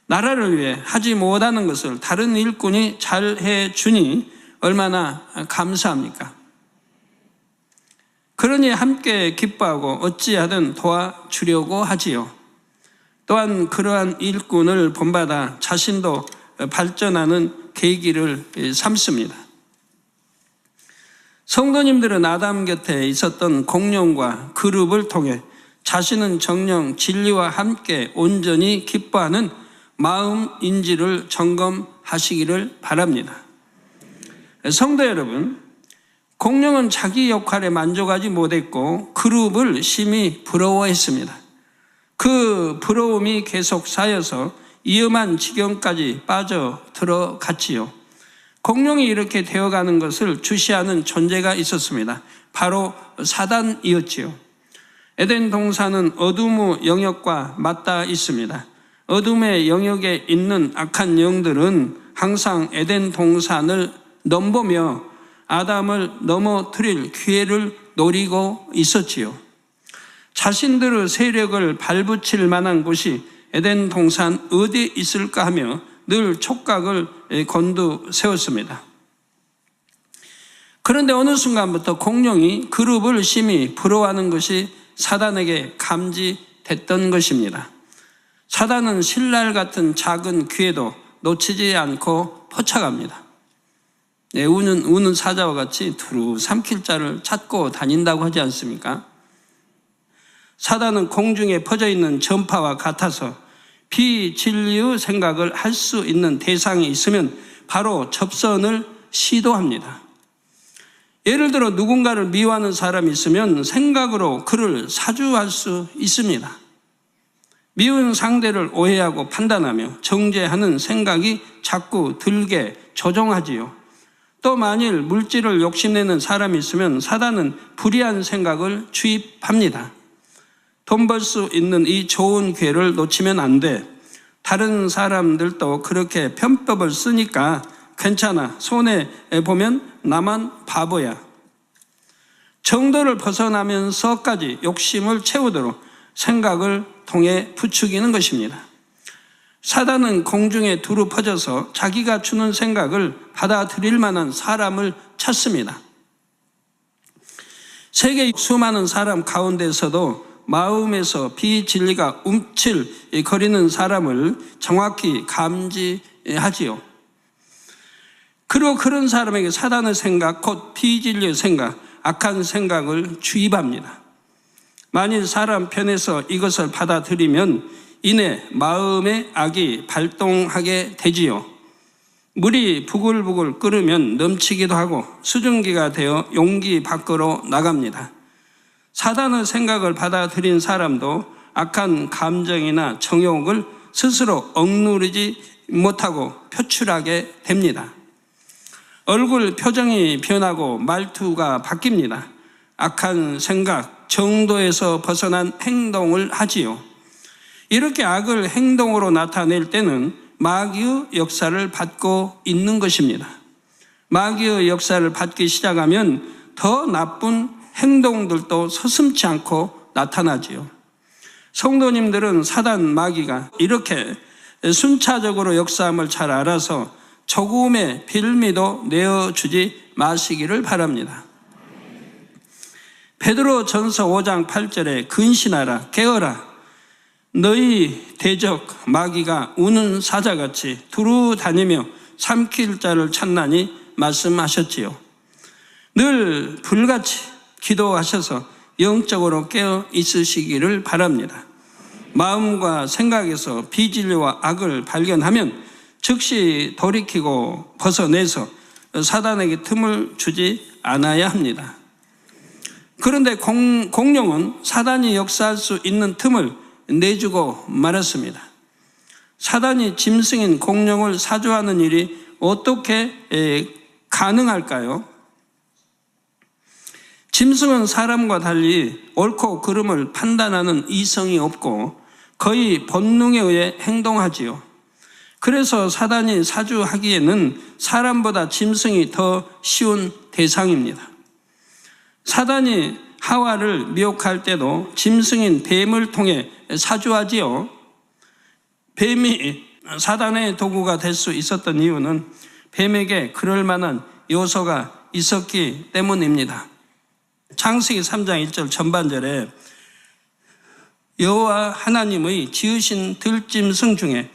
나라를 위해 하지 못하는 것을 다른 일꾼이 잘 해주니 얼마나 감사합니까? 그러니 함께 기뻐하고 어찌하든 도와주려고 하지요. 또한 그러한 일꾼을 본받아 자신도 발전하는 계기를 삼습니다. 성도님들은 아담 곁에 있었던 공룡과 그룹을 통해 자신은 정령 진리와 함께 온전히 기뻐하는 마음인지를 점검하시기를 바랍니다. 성도 여러분, 공룡은 자기 역할에 만족하지 못했고 그룹을 심히 부러워했습니다. 그 부러움이 계속 쌓여서 위험한 지경까지 빠져 들어갔지요. 공룡이 이렇게 되어가는 것을 주시하는 존재가 있었습니다. 바로 사단이었지요. 에덴 동산은 어둠의 영역과 맞닿아 있습니다. 어둠의 영역에 있는 악한 영들은 항상 에덴 동산을 넘보며 아담을 넘어뜨릴 기회를 노리고 있었지요. 자신들의 세력을 발붙일 만한 곳이 에덴 동산 어디에 있을까 하며 늘 촉각을 곤두세웠습니다. 그런데 어느 순간부터 공룡이 그룹을 심히 부러워하는 것이 사단에게 감지됐던 것입니다. 사단은 신랄 같은 작은 기회도 놓치지 않고 포착합니다. 우는 사자와 같이 두루 삼킬 자를 찾고 다닌다고 하지 않습니까? 사단은 공중에 퍼져 있는 전파와 같아서 비진리의 생각을 할 수 있는 대상이 있으면 바로 접선을 시도합니다. 예를 들어 누군가를 미워하는 사람이 있으면 생각으로 그를 사주할 수 있습니다. 미운 상대를 오해하고 판단하며 정죄하는 생각이 자꾸 들게 조종하지요. 또 만일 물질을 욕심내는 사람이 있으면 사단은 불의한 생각을 주입합니다. 돈 벌 수 있는 이 좋은 기회를 놓치면 안 돼. 다른 사람들도 그렇게 편법을 쓰니까 괜찮아. 손해보면 나만 바보야. 정도를 벗어나면서까지 욕심을 채우도록 생각을 통해 부추기는 것입니다. 사단은 공중에 두루 퍼져서 자기가 주는 생각을 받아들일 만한 사람을 찾습니다. 세계 수많은 사람 가운데서도 마음에서 비진리가 움찔거리는 사람을 정확히 감지하지요. 그리고 그런 사람에게 사단의 생각, 곧 비진리의 생각, 악한 생각을 주입합니다. 만일 사람 편에서 이것을 받아들이면 이내 마음의 악이 발동하게 되지요. 물이 부글부글 끓으면 넘치기도 하고 수증기가 되어 용기 밖으로 나갑니다. 사단의 생각을 받아들인 사람도 악한 감정이나 정욕을 스스로 억누르지 못하고 표출하게 됩니다. 얼굴 표정이 변하고 말투가 바뀝니다. 악한 생각, 정도에서 벗어난 행동을 하지요. 이렇게 악을 행동으로 나타낼 때는 마귀의 역사를 받고 있는 것입니다. 마귀의 역사를 받기 시작하면 더 나쁜 행동들도 서슴지 않고 나타나지요. 성도님들은 사단 마귀가 이렇게 순차적으로 역사함을 잘 알아서 조금의 빌미도 내어주지 마시기를 바랍니다. 베드로 전서 5장 8절에 근신하라 깨어라 너희 대적 마귀가 우는 사자같이 두루 다니며 삼킬 자를 찾나니 말씀하셨지요. 늘 불같이 기도하셔서 영적으로 깨어 있으시기를 바랍니다. 마음과 생각에서 비진리와 악을 발견하면 즉시 돌이키고 벗어내서 사단에게 틈을 주지 않아야 합니다. 그런데 공룡은 사단이 역사할 수 있는 틈을 내주고 말았습니다. 사단이 짐승인 공룡을 사주하는 일이 어떻게 가능할까요? 짐승은 사람과 달리 옳고 그름을 판단하는 이성이 없고 거의 본능에 의해 행동하지요. 그래서 사단이 사주하기에는 사람보다 짐승이 더 쉬운 대상입니다. 사단이 하와를 미혹할 때도 짐승인 뱀을 통해 사주하지요. 뱀이 사단의 도구가 될 수 있었던 이유는 뱀에게 그럴 만한 요소가 있었기 때문입니다. 창세기 3장 1절 전반절에 여호와 하나님의 지으신 들짐승 중에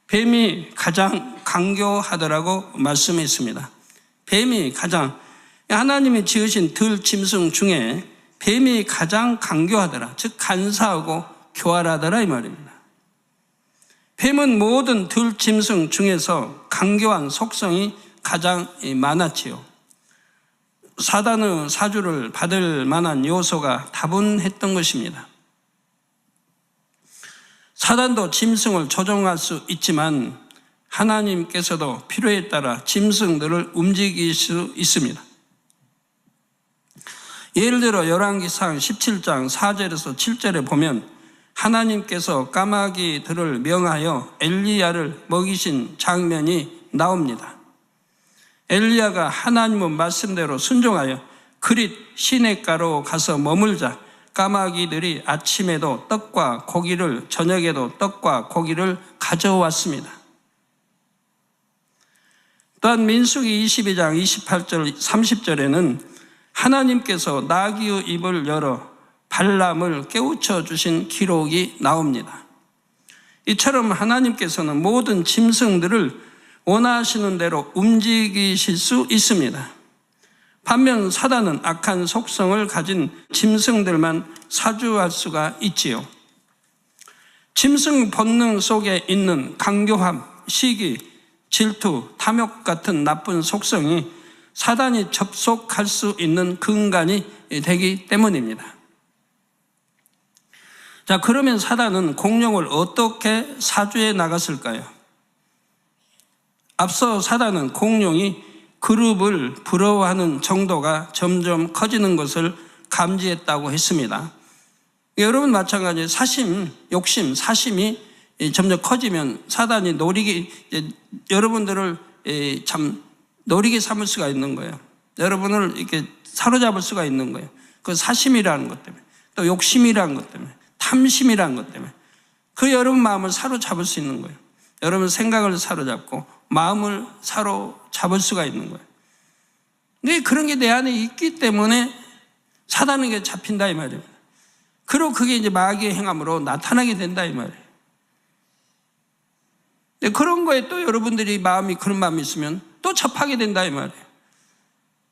뱀이 가장 강교하더라고 말씀했습니다. 뱀이 가장 하나님이 지으신 들짐승 중에 뱀이 가장 강교하더라. 즉 간사하고 교활하더라 이 말입니다. 뱀은 모든 들짐승 중에서 강교한 속성이 가장 많았지요. 사단의 사주를 받을 만한 요소가 다분했던 것입니다. 사단도 짐승을 조종할 수 있지만 하나님께서도 필요에 따라 짐승들을 움직일 수 있습니다. 예를 들어 열왕기상 17장 4절에서 7절에 보면 하나님께서 까마귀들을 명하여 엘리야를 먹이신 장면이 나옵니다. 엘리야가 하나님의 말씀대로 순종하여 그릿 시냇가로 가서 머물자 까마귀들이 아침에도 떡과 고기를 저녁에도 떡과 고기를 가져왔습니다. 또한 민수기 22장 28절 30절에는 하나님께서 나귀의 입을 열어 발람을 깨우쳐 주신 기록이 나옵니다. 이처럼 하나님께서는 모든 짐승들을 원하시는 대로 움직이실 수 있습니다. 반면 사단은 악한 속성을 가진 짐승들만 사주할 수가 있지요. 짐승 본능 속에 있는 강교함, 시기, 질투, 탐욕 같은 나쁜 속성이 사단이 접속할 수 있는 근간이 되기 때문입니다. 자, 그러면 사단은 공룡을 어떻게 사주해 나갔을까요? 앞서 사단은 공룡이 그룹을 부러워하는 정도가 점점 커지는 것을 감지했다고 했습니다. 여러분 마찬가지로 사심, 욕심, 사심이 점점 커지면 사단이 여러분들을 참 노리게 삼을 수가 있는 거예요. 여러분을 이렇게 사로잡을 수가 있는 거예요. 그 사심이라는 것 때문에, 또 욕심이라는 것 때문에, 탐심이라는 것 때문에 그 여러분 마음을 사로잡을 수 있는 거예요. 여러분 생각을 사로잡고 마음을 사로잡을 수가 있는 거예요. 근데 그런 게 내 안에 있기 때문에 사단에게 잡힌다 이 말입니다. 그리고 그게 이제 마귀의 행함으로 나타나게 된다 이 말이에요. 근데 그런 거에 또 여러분들이 그런 마음이 있으면 또 접하게 된다 이 말이에요.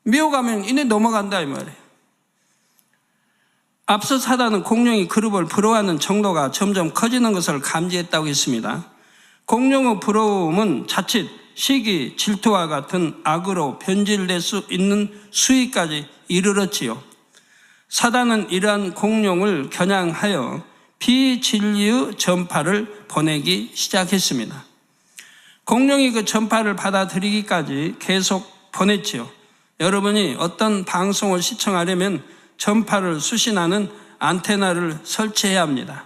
미워가면 이내 넘어간다 이 말이에요. 앞서 사단은 공룡이 그룹을 부러워하는 정도가 점점 커지는 것을 감지했다고 했습니다. 공룡의 부러움은 자칫 시기, 질투와 같은 악으로 변질될 수 있는 수위까지 이르렀지요. 사단은 이러한 공룡을 겨냥하여 비진리의 전파를 보내기 시작했습니다. 공룡이 그 전파를 받아들이기까지 계속 보냈지요. 여러분이 어떤 방송을 시청하려면 전파를 수신하는 안테나를 설치해야 합니다.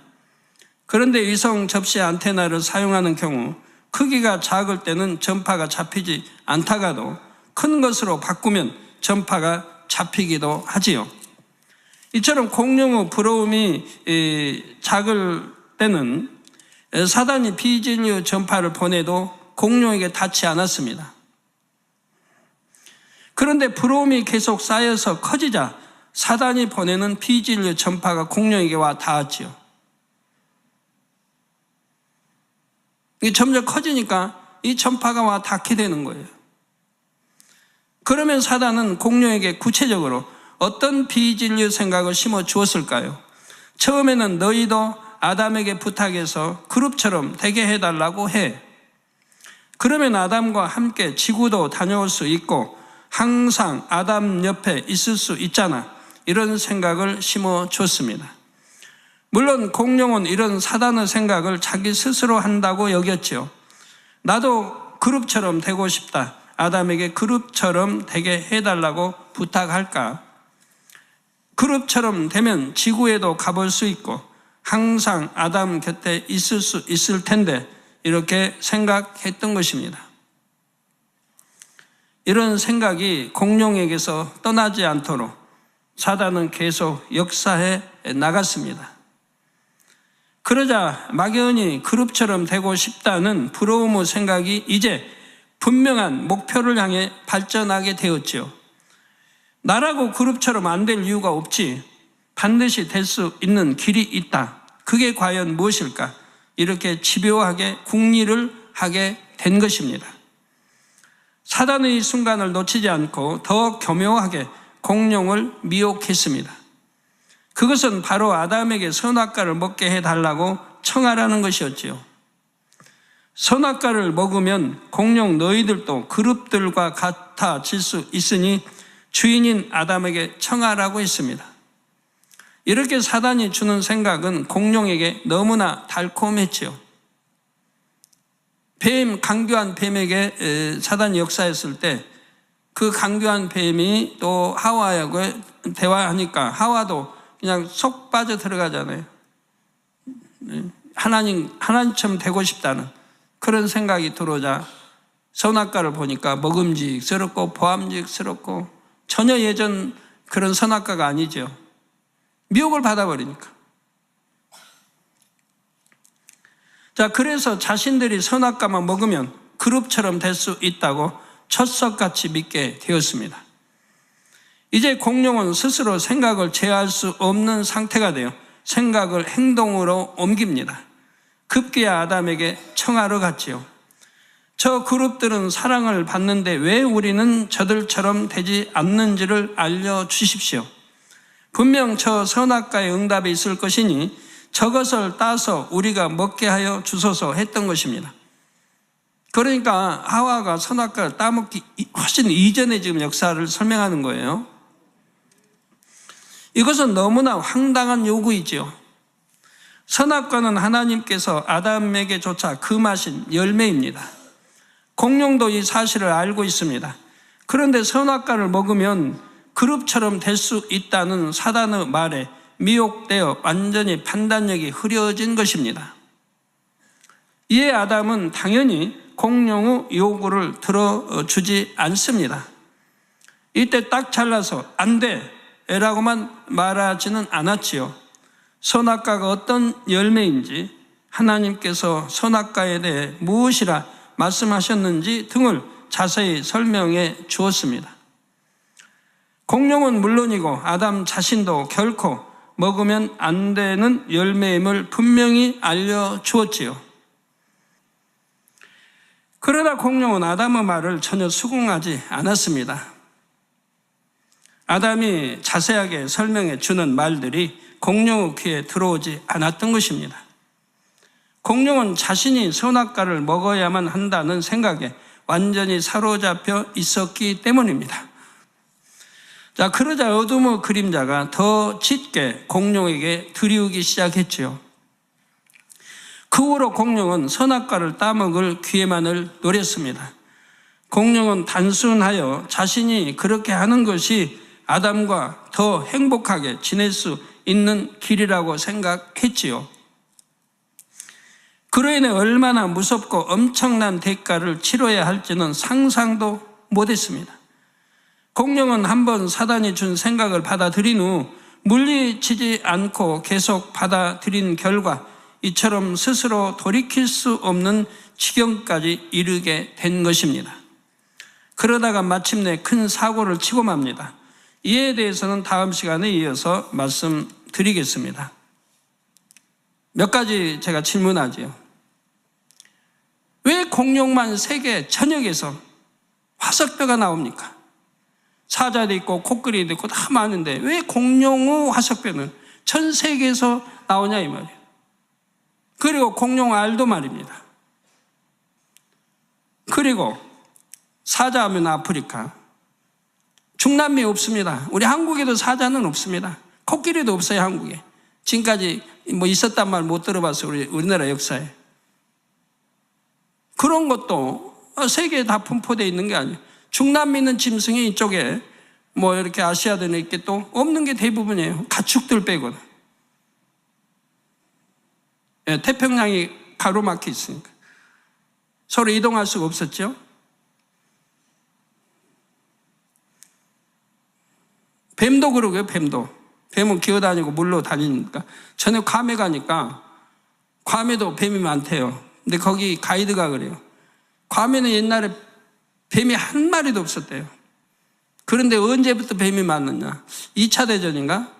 그런데 위성 접시 안테나를 사용하는 경우 크기가 작을 때는 전파가 잡히지 않다가도 큰 것으로 바꾸면 전파가 잡히기도 하지요. 이처럼 공룡의 부러움이 작을 때는 사단이 비진리의 전파를 보내도 공룡에게 닿지 않았습니다. 그런데 부러움이 계속 쌓여서 커지자 사단이 보내는 비진리의 전파가 공룡에게 와 닿았지요. 이게 점점 커지니까 이 전파가 와 닿게 되는 거예요. 그러면 사단은 공룡에게 구체적으로 어떤 비진리의 생각을 심어 주었을까요? 처음에는 너희도 아담에게 부탁해서 그룹처럼 되게 해달라고 해. 그러면 아담과 함께 지구도 다녀올 수 있고 항상 아담 옆에 있을 수 있잖아. 이런 생각을 심어 줬습니다. 물론 공룡은 이런 사단의 생각을 자기 스스로 한다고 여겼죠. 나도 그룹처럼 되고 싶다. 아담에게 그룹처럼 되게 해달라고 부탁할까? 그룹처럼 되면 지구에도 가볼 수 있고 항상 아담 곁에 있을 수 있을 텐데 이렇게 생각했던 것입니다. 이런 생각이 공룡에게서 떠나지 않도록 사단은 계속 역사해 나갔습니다. 그러자 막연히 그룹처럼 되고 싶다는 부러움의 생각이 이제 분명한 목표를 향해 발전하게 되었지요. 나라고 그룹처럼 안 될 이유가 없지. 반드시 될 수 있는 길이 있다. 그게 과연 무엇일까? 이렇게 집요하게 궁리를 하게 된 것입니다. 사단의 순간을 놓치지 않고 더 교묘하게 공룡을 미혹했습니다. 그것은 바로 아담에게 선악과를 먹게 해달라고 청하라는 것이었지요. 선악과를 먹으면 공룡 너희들도 그룹들과 같아질 수 있으니 주인인 아담에게 청하라고 했습니다. 이렇게 사단이 주는 생각은 공룡에게 너무나 달콤했지요. 강교한 뱀에게 사단이 역사했을 때 그 강교한 뱀이 또 하와하고 대화하니까 하와도 그냥 속 빠져 들어가잖아요. 하나님처럼 되고 싶다는 그런 생각이 들어오자 선악과를 보니까 먹음직스럽고 보암직스럽고 전혀 예전 그런 선악과가 아니죠. 미혹을 받아버리니까. 자, 그래서 자신들이 선악과만 먹으면 그룹처럼 될 수 있다고 철석같이 믿게 되었습니다. 이제 공룡은 스스로 생각을 제어할 수 없는 상태가 되어 생각을 행동으로 옮깁니다. 급기야 아담에게 청하러 갔지요. 저 그룹들은 사랑을 받는데 왜 우리는 저들처럼 되지 않는지를 알려주십시오. 분명 저 선악과의 응답이 있을 것이니 저것을 따서 우리가 먹게 하여 주소서 했던 것입니다. 그러니까 하와가 선악과를 따먹기 훨씬 이전에 지금 역사를 설명하는 거예요. 이것은 너무나 황당한 요구이지요. 선악과는 하나님께서 아담에게 조차 금하신 열매입니다. 공룡도 이 사실을 알고 있습니다. 그런데 선악과를 먹으면 그룹처럼 될 수 있다는 사단의 말에 미혹되어 완전히 판단력이 흐려진 것입니다. 이에 아담은 당연히 공룡의 요구를 들어주지 않습니다. 이때 딱 잘라서 안 돼! 라고만 말하지는 않았지요. 선악과가 어떤 열매인지, 하나님께서 선악과에 대해 무엇이라 말씀하셨는지 등을 자세히 설명해 주었습니다. 공룡은 물론이고 아담 자신도 결코 먹으면 안 되는 열매임을 분명히 알려주었지요. 그러나 공룡은 아담의 말을 전혀 수긍하지 않았습니다. 아담이 자세하게 설명해 주는 말들이 공룡의 귀에 들어오지 않았던 것입니다. 공룡은 자신이 선악과를 먹어야만 한다는 생각에 완전히 사로잡혀 있었기 때문입니다. 자, 그러자 어둠의 그림자가 더 짙게 공룡에게 들이우기 시작했지요. 그 후로 공룡은 선악과를 따먹을 기회만을 노렸습니다. 공룡은 단순하여 자신이 그렇게 하는 것이 아담과 더 행복하게 지낼 수 있는 길이라고 생각했지요. 그로 인해 얼마나 무섭고 엄청난 대가를 치러야 할지는 상상도 못했습니다. 공룡은 한번 사단이 준 생각을 받아들인 후 물리치지 않고 계속 받아들인 결과 이처럼 스스로 돌이킬 수 없는 지경까지 이르게 된 것입니다. 그러다가 마침내 큰 사고를 치고 맙니다. 이에 대해서는 다음 시간에 이어서 말씀드리겠습니다. 몇 가지 제가 질문하지요. 왜 공룡만 세계 전역에서 화석뼈가 나옵니까? 사자도 있고 코끼리도 있고 다 많은데 왜 공룡의 화석뼈는 전 세계에서 나오냐 이 말이에요. 그리고 공룡 알도 말입니다. 그리고 사자하면 아프리카, 중남미 없습니다. 우리 한국에도 사자는 없습니다. 코끼리도 없어요, 한국에. 지금까지 뭐 있었단 말 못 들어봤어요, 우리나라 역사에. 그런 것도 세계에 다 분포되어 있는 게 아니에요. 중남미는 짐승이 이쪽에 뭐 이렇게 아시아들은 이렇게 또 없는 게 대부분이에요. 가축들 빼고는. 예, 태평양이 가로막혀 있으니까. 서로 이동할 수가 없었죠. 뱀도 그러고요, 뱀도. 뱀은 기어다니고 물로 다니니까. 전에 괌에 가니까 괌에도 뱀이 많대요. 근데 거기 가이드가 그래요. 괌에는 옛날에 뱀이 한 마리도 없었대요. 그런데 언제부터 뱀이 많았냐? 2차 대전인가?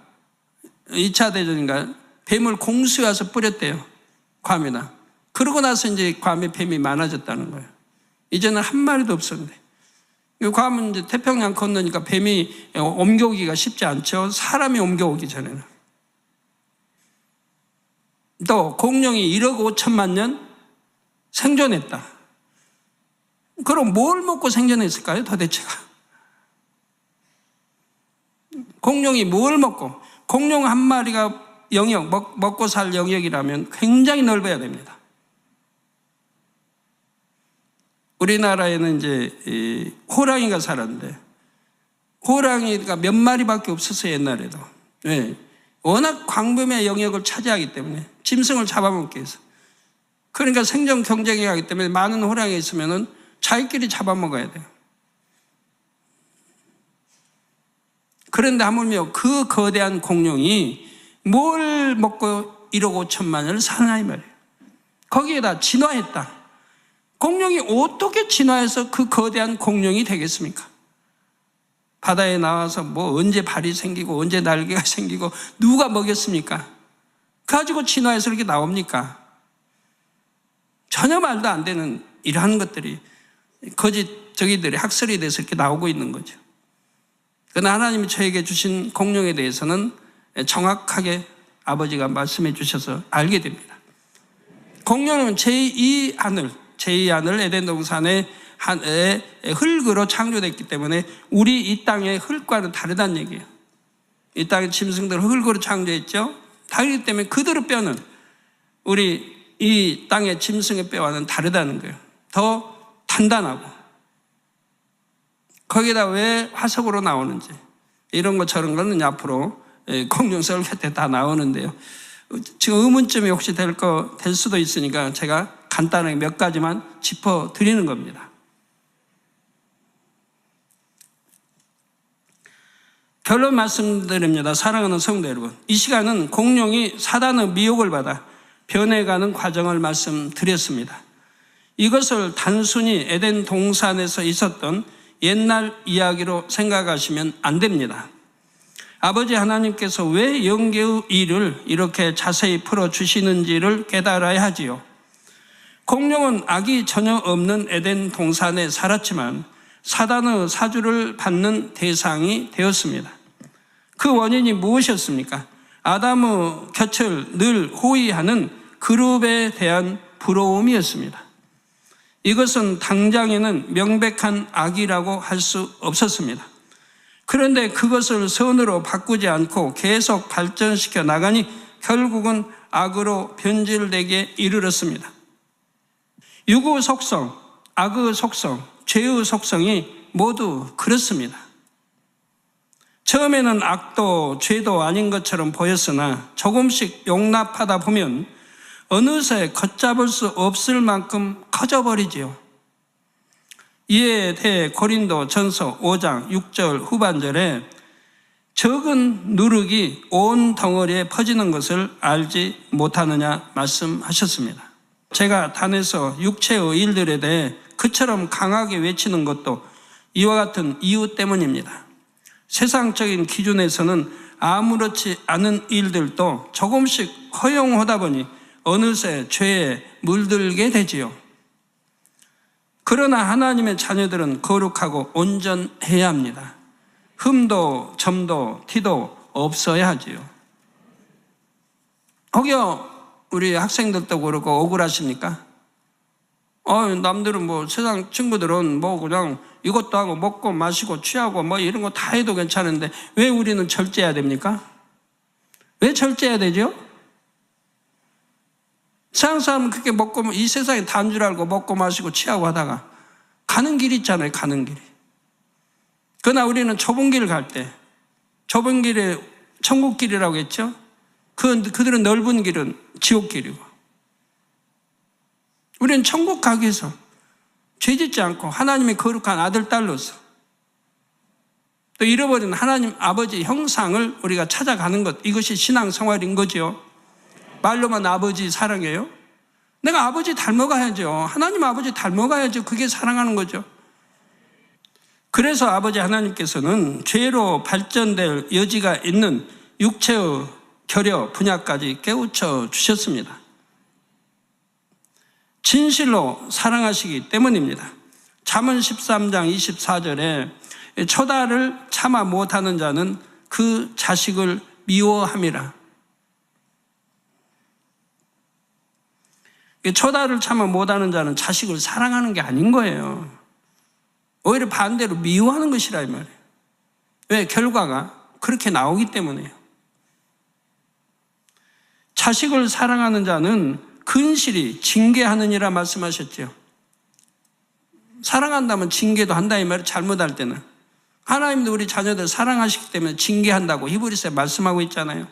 뱀을 공수해 와서 뿌렸대요. 괌에다. 그러고 나서 이제 괌에 뱀이 많아졌다는 거예요. 이제는 한 마리도 없었는데. 괌은 이제 태평양 건너니까 뱀이 옮겨오기가 쉽지 않죠. 사람이 옮겨오기 전에는. 또 공룡이 1억 5천만 년 생존했다. 그럼 뭘 먹고 생존했을까요, 도대체가? 공룡이 뭘 먹고? 공룡 한 마리가 영역, 먹고 살 영역이라면 굉장히 넓어야 됩니다. 우리나라에는 이제 호랑이가 살았는데, 호랑이가 몇 마리밖에 없었어요, 옛날에도. 네. 워낙 광범위한 영역을 차지하기 때문에 짐승을 잡아먹기 위해서. 그러니까 생존 경쟁이 하기 때문에 많은 호랑이가 있으면은 자기끼리 잡아먹어야 돼요. 그런데 하물며 그 거대한 공룡이 뭘 먹고 1억 5천만 년을 사나 이 말이에요. 거기에다 진화했다. 공룡이 어떻게 진화해서 그 거대한 공룡이 되겠습니까? 바다에 나와서 뭐 언제 발이 생기고 언제 날개가 생기고 누가 먹였습니까? 가지고 진화해서 이렇게 나옵니까? 전혀 말도 안 되는 이러한 것들이 거짓 저기들이 학설이 돼서 이렇게 나오고 있는 거죠. 그러나 하나님이 저에게 주신 공룡에 대해서는 정확하게 아버지가 말씀해 주셔서 알게 됩니다. 공룡은 제2하늘 에덴 동산의 흙으로 창조됐기 때문에 우리 이 땅의 흙과는 다르다는 얘기예요. 이 땅의 짐승들을 흙으로 창조했죠. 다르기 때문에 그들의 뼈는 우리 이 땅의 짐승의 뼈와는 다르다는 거예요. 더 단단하고, 거기다 왜 화석으로 나오는지 이런 것 저런 거는 앞으로 공룡 설교 때 다 나오는데요. 지금 의문점이 혹시 될 수도 있으니까 제가 간단하게 몇 가지만 짚어드리는 겁니다. 결론 말씀드립니다. 사랑하는 성도 여러분, 이 시간은 공룡이 사단의 미혹을 받아 변해가는 과정을 말씀드렸습니다. 이것을 단순히 에덴 동산에서 있었던 옛날 이야기로 생각하시면 안 됩니다. 아버지 하나님께서 왜 영계의 일을 이렇게 자세히 풀어주시는지를 깨달아야 하지요. 공룡은 악이 전혀 없는 에덴 동산에 살았지만 사단의 사주를 받는 대상이 되었습니다. 그 원인이 무엇이었습니까? 아담의 곁을 늘 호위하는 그룹에 대한 부러움이었습니다. 이것은 당장에는 명백한 악이라고 할 수 없었습니다. 그런데 그것을 선으로 바꾸지 않고 계속 발전시켜 나가니 결국은 악으로 변질되게 이르렀습니다. 육의 속성, 악의 속성, 죄의 속성이 모두 그렇습니다. 처음에는 악도 죄도 아닌 것처럼 보였으나 조금씩 용납하다 보면 어느새 걷잡을 수 없을 만큼 커져버리지요. 이에 대해 고린도 전서 5장 6절 후반절에 적은 누룩이 온 덩어리에 퍼지는 것을 알지 못하느냐 말씀하셨습니다. 제가 단에서 육체의 일들에 대해 그처럼 강하게 외치는 것도 이와 같은 이유 때문입니다. 세상적인 기준에서는 아무렇지 않은 일들도 조금씩 허용하다 보니 어느새 죄에 물들게 되지요. 그러나 하나님의 자녀들은 거룩하고 온전해야 합니다. 흠도 점도 티도 없어야 하지요. 혹여 우리 학생들도 그렇고 억울하십니까? 남들은 뭐 세상 친구들은 뭐 그냥 이것도 하고 먹고 마시고 취하고 뭐 이런 거 다 해도 괜찮은데 왜 우리는 절제해야 됩니까? 왜 절제해야 되죠? 세상 사람은 그렇게 먹고 이 세상에 다인 줄 알고 먹고 마시고 취하고 하다가 가는 길이 있잖아요. 가는 길이. 그러나 우리는 좁은 길을 갈 때 좁은 길에 천국 길이라고 했죠. 그들은 넓은 길은 지옥 길이고 우리는 천국 가기 위해서 죄짓지 않고 하나님의 거룩한 아들 딸로서 또 잃어버린 하나님 아버지 형상을 우리가 찾아가는 것, 이것이 신앙생활인 거죠. 말로만 아버지 사랑해요? 내가 아버지 닮아가야죠. 하나님 아버지 닮아가야죠. 그게 사랑하는 거죠. 그래서 아버지 하나님께서는 죄로 발전될 여지가 있는 육체의 결여 분야까지 깨우쳐 주셨습니다. 진실로 사랑하시기 때문입니다. 잠언 13장 24절에 초다를 참아 못하는 자는 그 자식을 미워함이라. 초다를 참아 못하는 자는 자식을 사랑하는 게 아닌 거예요. 오히려 반대로 미워하는 것이라 이 말이에요. 왜? 결과가 그렇게 나오기 때문에요. 자식을 사랑하는 자는 근실히 징계하느니라 말씀하셨죠. 사랑한다면 징계도 한다 이 말이에요. 잘못할 때는. 하나님도 우리 자녀들 사랑하시기 때문에 징계한다고 히브리서에 말씀하고 있잖아요.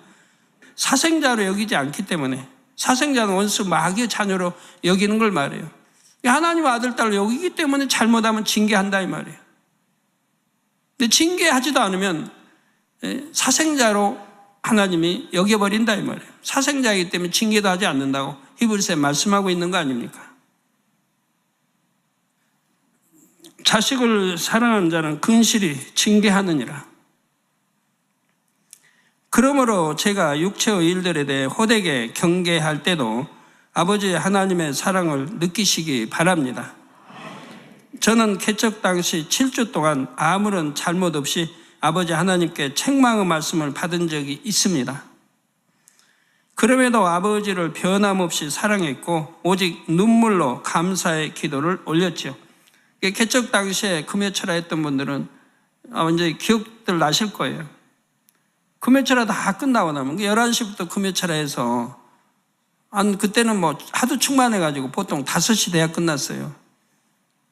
사생자로 여기지 않기 때문에. 사생자는 원수 마귀의 자녀로 여기는 걸 말해요. 하나님 아들 딸로 여기기 때문에 잘못하면 징계한다 이 말이에요. 근데 징계하지도 않으면 사생자로 하나님이 여겨버린다 이 말이에요. 사생자이기 때문에 징계도 하지 않는다고 히브리서에 말씀하고 있는 거 아닙니까? 자식을 사랑하는 자는 근실히 징계하느니라. 그러므로 제가 육체의 일들에 대해 호되게 경계할 때도 아버지 하나님의 사랑을 느끼시기 바랍니다. 저는 개척 당시 7주 동안 아무런 잘못 없이 아버지 하나님께 책망의 말씀을 받은 적이 있습니다. 그럼에도 아버지를 변함없이 사랑했고 오직 눈물로 감사의 기도를 올렸죠. 개척 당시에 금요철화 했던 분들은 이제 기억들 나실 거예요. 금요철화 다 끝나고 나면 11시부터 금요철화 해서 그때는 뭐 하도 충만해가지고 보통 5시 돼야 끝났어요.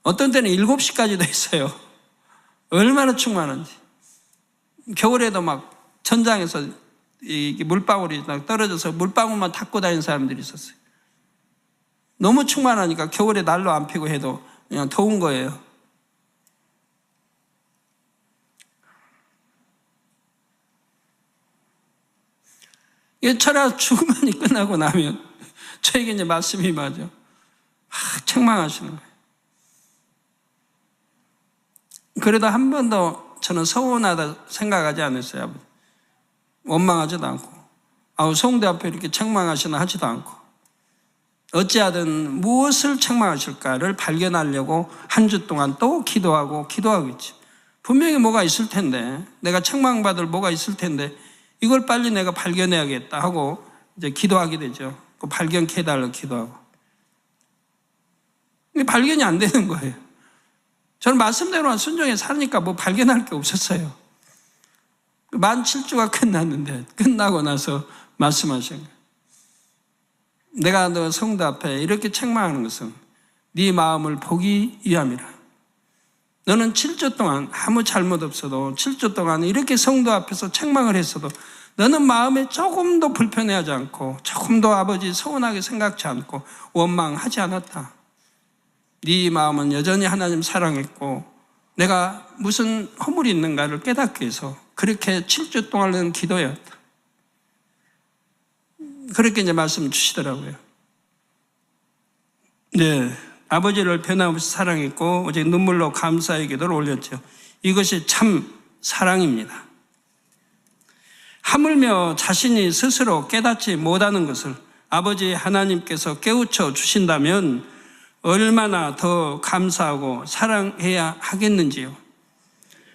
어떤 때는 7시까지도 했어요. 얼마나 충만한지. 겨울에도 막 천장에서 이 물방울이 떨어져서 물방울만 닦고 다니는 사람들이 있었어요. 너무 충만하니까 겨울에 난로 안 피고 해도 그냥 더운 거예요. 이 철학 주문이 끝나고 나면 저에게 이제 말씀이 맞아. 책망하시는 거예요. 그래도 한 번도 저는 서운하다 생각하지 않았어요. 아버지. 원망하지도 않고 성대 앞에 이렇게 책망하시나 하지도 않고 어찌하든 무엇을 책망하실까를 발견하려고 한 주 동안 또 기도하고 있지. 분명히 뭐가 있을 텐데 내가 책망받을 뭐가 있을 텐데 이걸 빨리 내가 발견해야겠다 하고 이제 기도하게 되죠. 그 발견케 해달라고 기도하고. 이게 발견이 안 되는 거예요. 저는 말씀대로만 순종해 사니까 뭐 발견할 게 없었어요. 만 7주가 끝났는데 끝나고 나서 말씀하신 거예요. 내가 너 성도 앞에 이렇게 책망하는 것은 네 마음을 보기 위함이라. 너는 7주 동안 아무 잘못 없어도 7주 동안 이렇게 성도 앞에서 책망을 했어도 너는 마음에 조금도 불편해하지 않고 조금도 아버지 서운하게 생각지 않고 원망하지 않았다. 네 마음은 여전히 하나님 사랑했고 내가 무슨 허물이 있는가를 깨닫기 위해서 그렇게 7주 동안은 기도였다. 그렇게 이제 말씀 주시더라고요. 네, 아버지를 변함없이 사랑했고 오직 눈물로 감사의 기도를 올렸죠. 이것이 참 사랑입니다. 하물며 자신이 스스로 깨닫지 못하는 것을 아버지 하나님께서 깨우쳐 주신다면 얼마나 더 감사하고 사랑해야 하겠는지요.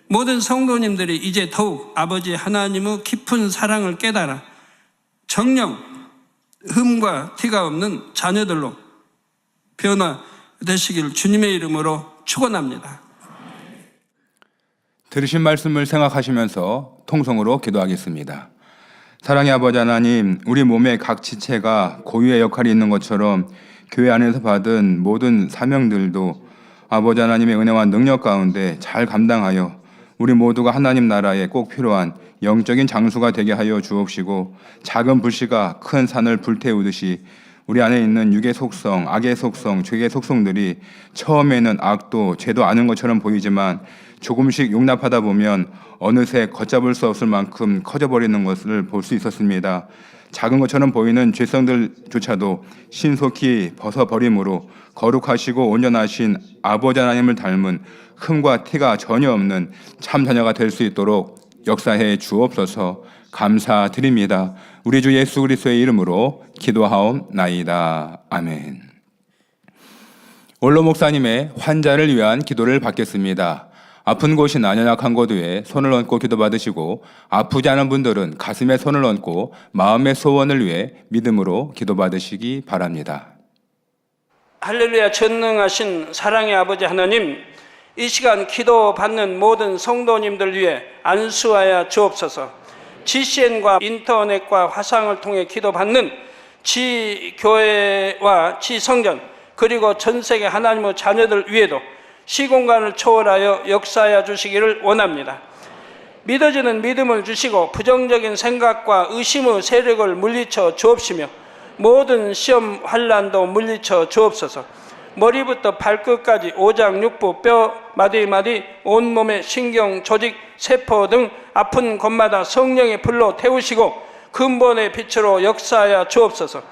모든 성도님들이 이제 더욱 아버지 하나님의 깊은 사랑을 깨달아 정령 흠과 티가 없는 자녀들로 변화되시길 주님의 이름으로 축원합니다. 들으신 말씀을 생각하시면서 통성으로 기도하겠습니다. 사랑의 아버지 하나님, 우리 몸의 각 지체가 고유의 역할이 있는 것처럼 교회 안에서 받은 모든 사명들도 아버지 하나님의 은혜와 능력 가운데 잘 감당하여 우리 모두가 하나님 나라에 꼭 필요한 영적인 장수가 되게 하여 주옵시고 작은 불씨가 큰 산을 불태우듯이 우리 안에 있는 육의 속성, 악의 속성, 죄의 속성들이 처음에는 악도 죄도 아는 것처럼 보이지만 조금씩 용납하다 보면 어느새 걷잡을 수 없을 만큼 커져버리는 것을 볼 수 있었습니다. 작은 것처럼 보이는 죄성들조차도 신속히 벗어버림으로 거룩하시고 온전하신 아버지 하나님을 닮은 흠과 티가 전혀 없는 참 자녀가 될 수 있도록 역사해 주옵소서. 감사드립니다. 우리 주 예수 그리스도의 이름으로 기도하옵나이다. 아멘. 원로 목사님의 환자를 위한 기도를 받겠습니다. 아픈 곳이나 연약한 곳 위에 손을 얹고 기도받으시고 아프지 않은 분들은 가슴에 손을 얹고 마음의 소원을 위해 믿음으로 기도받으시기 바랍니다. 할렐루야. 전능하신 사랑의 아버지 하나님, 이 시간 기도받는 모든 성도님들 위해 안수하여 주옵소서. GCN과 인터넷과 화상을 통해 기도받는 지교회와 지성전 그리고 전세계 하나님의 자녀들 위에도 시공간을 초월하여 역사하여 주시기를 원합니다. 믿어지는 믿음을 주시고 부정적인 생각과 의심의 세력을 물리쳐 주옵시며 모든 시험 환난도 물리쳐 주옵소서. 머리부터 발끝까지 오장육부 뼈 마디마디 온몸의 신경 조직 세포 등 아픈 곳마다 성령의 불로 태우시고 근본의 빛으로 역사하여 주옵소서.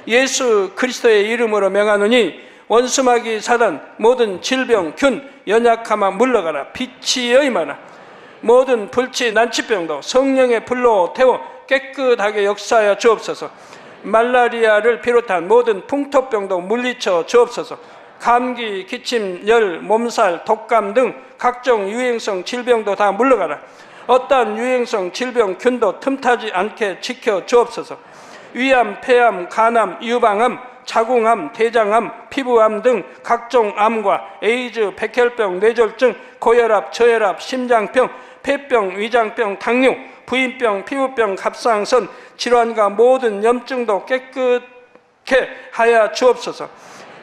예수 그리스도의 이름으로 명하노니 원수마귀 사단 모든 질병 균 연약함아 물러가라. 빛이 여임하라. 모든 불치 난치병도 성령의 불로 태워 깨끗하게 역사하여 주옵소서. 말라리아를 비롯한 모든 풍토병도 물리쳐 주옵소서. 감기, 기침, 열, 몸살, 독감 등 각종 유행성 질병도 다 물러가라. 어떠한 유행성 질병 균도 틈타지 않게 지켜 주옵소서. 위암, 폐암, 간암, 유방암, 자궁암, 대장암, 피부암 등 각종 암과 에이즈, 백혈병, 뇌졸중, 고혈압, 저혈압, 심장병, 폐병, 위장병, 당뇨, 부인병, 피부병, 갑상선 질환과 모든 염증도 깨끗게 하여 주옵소서.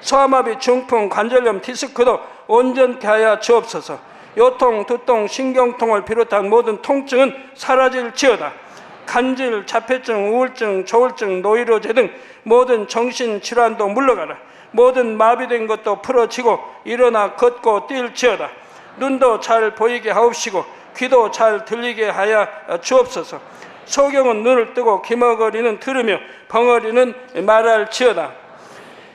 소아마비, 중풍, 관절염, 디스크도 온전케 하여 주옵소서. 요통, 두통, 신경통을 비롯한 모든 통증은 사라질지어다. 간질, 자폐증, 우울증, 조울증, 노이로제 등 모든 정신질환도 물러가라. 모든 마비된 것도 풀어지고 일어나 걷고 뛸지어다. 눈도 잘 보이게 하옵시고 귀도 잘 들리게 하여 주옵소서. 소경은 눈을 뜨고 기머거리는 들으며 벙어리는 말할지어다.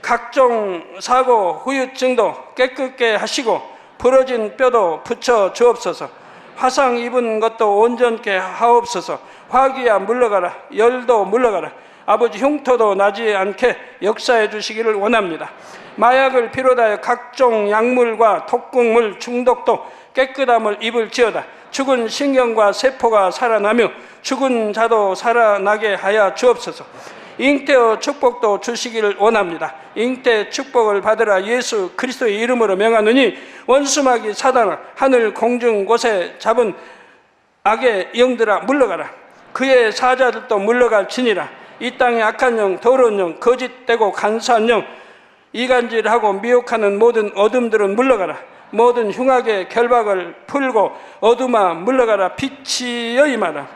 각종 사고, 후유증도 깨끗게 하시고 부러진 뼈도 붙여 주옵소서. 화상 입은 것도 온전케 하옵소서. 화기야 물러가라. 열도 물러가라. 아버지 흉터도 나지 않게 역사해 주시기를 원합니다. 마약을 비롯하여 각종 약물과 독극물 중독도 깨끗함을 입을지어다. 죽은 신경과 세포가 살아나며 죽은 자도 살아나게 하여 주옵소서. 잉태의 축복도 주시기를 원합니다. 잉태 축복을 받으라. 예수 그리스도의 이름으로 명하노니 원수마귀 사단아, 하늘 공중 곳에 잡은 악의 영들아 물러가라. 그의 사자들도 물러갈지니라. 이 땅의 악한 영, 더러운 영, 거짓되고 간사한 영, 이간질하고 미혹하는 모든 어둠들은 물러가라. 모든 흉악의 결박을 풀고 어둠아 물러가라. 빛이여 임하라.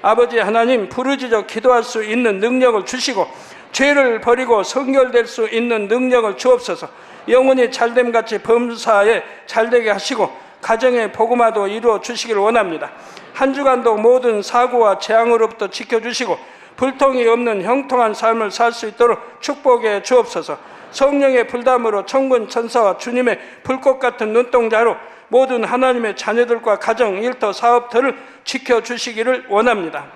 아버지 하나님, 부르짖어 기도할 수 있는 능력을 주시고 죄를 버리고 성결될 수 있는 능력을 주옵소서. 영혼이 잘됨같이 범사에 잘되게 하시고 가정의 복음화도 이루어 주시길 원합니다. 한 주간도 모든 사고와 재앙으로부터 지켜주시고 불통이 없는 형통한 삶을 살 수 있도록 축복해 주옵소서. 성령의 불담으로 천군 천사와 주님의 불꽃 같은 눈동자로 모든 하나님의 자녀들과 가정, 일터, 사업터를 지켜주시기를 원합니다.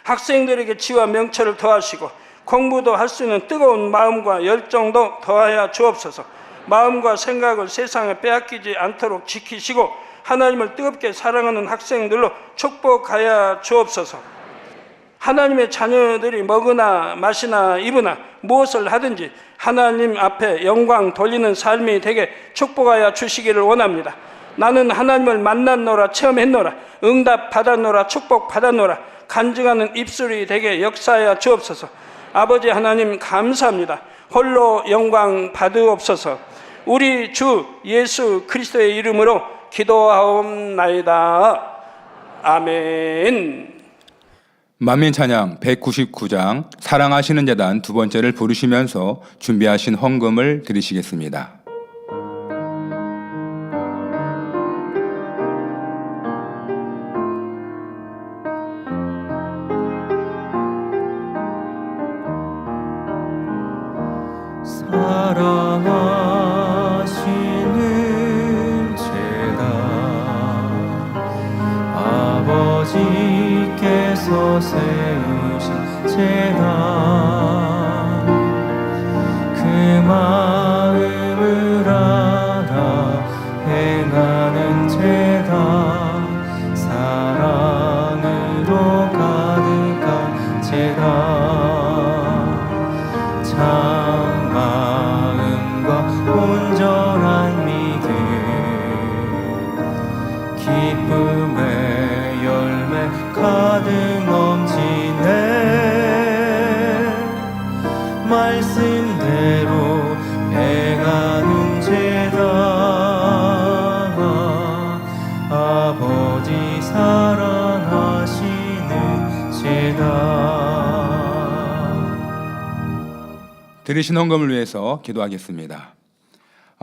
학생들에게 지와 명철을 더하시고 공부도 할 수 있는 뜨거운 마음과 열정도 더하여 주옵소서. 마음과 생각을 세상에 빼앗기지 않도록 지키시고 하나님을 뜨겁게 사랑하는 학생들로 축복하여 주옵소서. 하나님의 자녀들이 먹으나 마시나 입으나 무엇을 하든지 하나님 앞에 영광 돌리는 삶이 되게 축복하여 주시기를 원합니다. 나는 하나님을 만났노라, 체험했노라, 응답 받았노라, 축복 받았노라, 간증하는 입술이 되게 역사하여 주옵소서. 아버지 하나님 감사합니다. 홀로 영광 받으옵소서. 우리 주 예수 그리스도의 이름으로 기도하옵나이다. 아멘. 만민찬양 199장 사랑하시는 재단 두 번째를 부르시면서 준비하신 헌금을 드리시겠습니다. 사랑하시는 재단 아버지께서 세우신 재단 그 마음을 알아 행하는 재단 사랑으로 가득한 재단 온전한 믿음 기쁨의 열매 가득 넘치네 말씀대로 행하는 재단 아버지 사랑하시는 재단 드리신 헌금을 위해서 기도하겠습니다.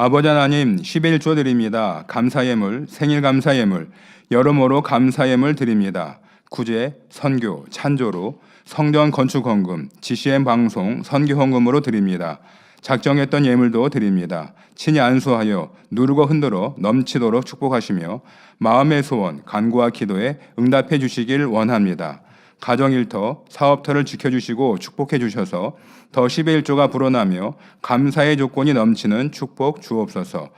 아버지 하나님, 11조 드립니다. 감사예물, 생일 감사예물, 여러모로 감사예물 드립니다. 구제, 선교, 찬조로, 성전 건축 헌금, GCN 방송, 선교 헌금으로 드립니다. 작정했던 예물도 드립니다. 친히 안수하여 누르고 흔들어 넘치도록 축복하시며 마음의 소원, 간구와 기도에 응답해 주시길 원합니다. 가정일터, 사업터를 지켜주시고 축복해 주셔서 더 11조가 불어나며 감사의 조건이 넘치는 축복 주옵소서.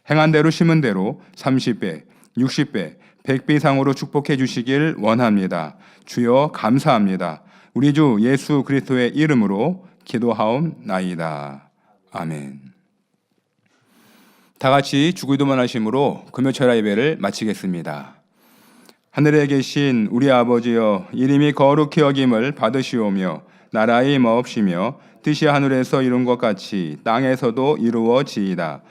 행한 대로 심은 대로 30배, 60배, 100배 이상으로 축복해 주시길 원합니다. 주여 감사합니다. 우리 주 예수 그리스도의 이름으로 기도하옵나이다. 아멘. 다 같이 주기도만 하심으로 금요철야 예배를 마치겠습니다. 하늘에 계신 우리 아버지여, 이름이 거룩히 여김을 받으시오며 나라의 마옵시며 뜻이 하늘에서 이룬 것 같이 땅에서도 이루어지이다.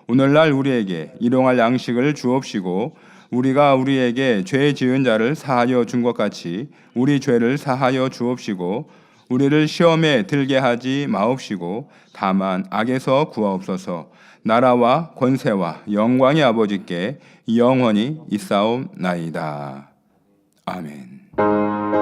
오늘날 우리에게 일용할 양식을 주옵시고 우리가 우리에게 죄 지은 자를 사하여 준 것 같이 우리 죄를 사하여 주옵시고 우리를 시험에 들게 하지 마옵시고 다만 악에서 구하옵소서. 나라와 권세와 영광이 아버지께 영원히 있사옵나이다. 아멘.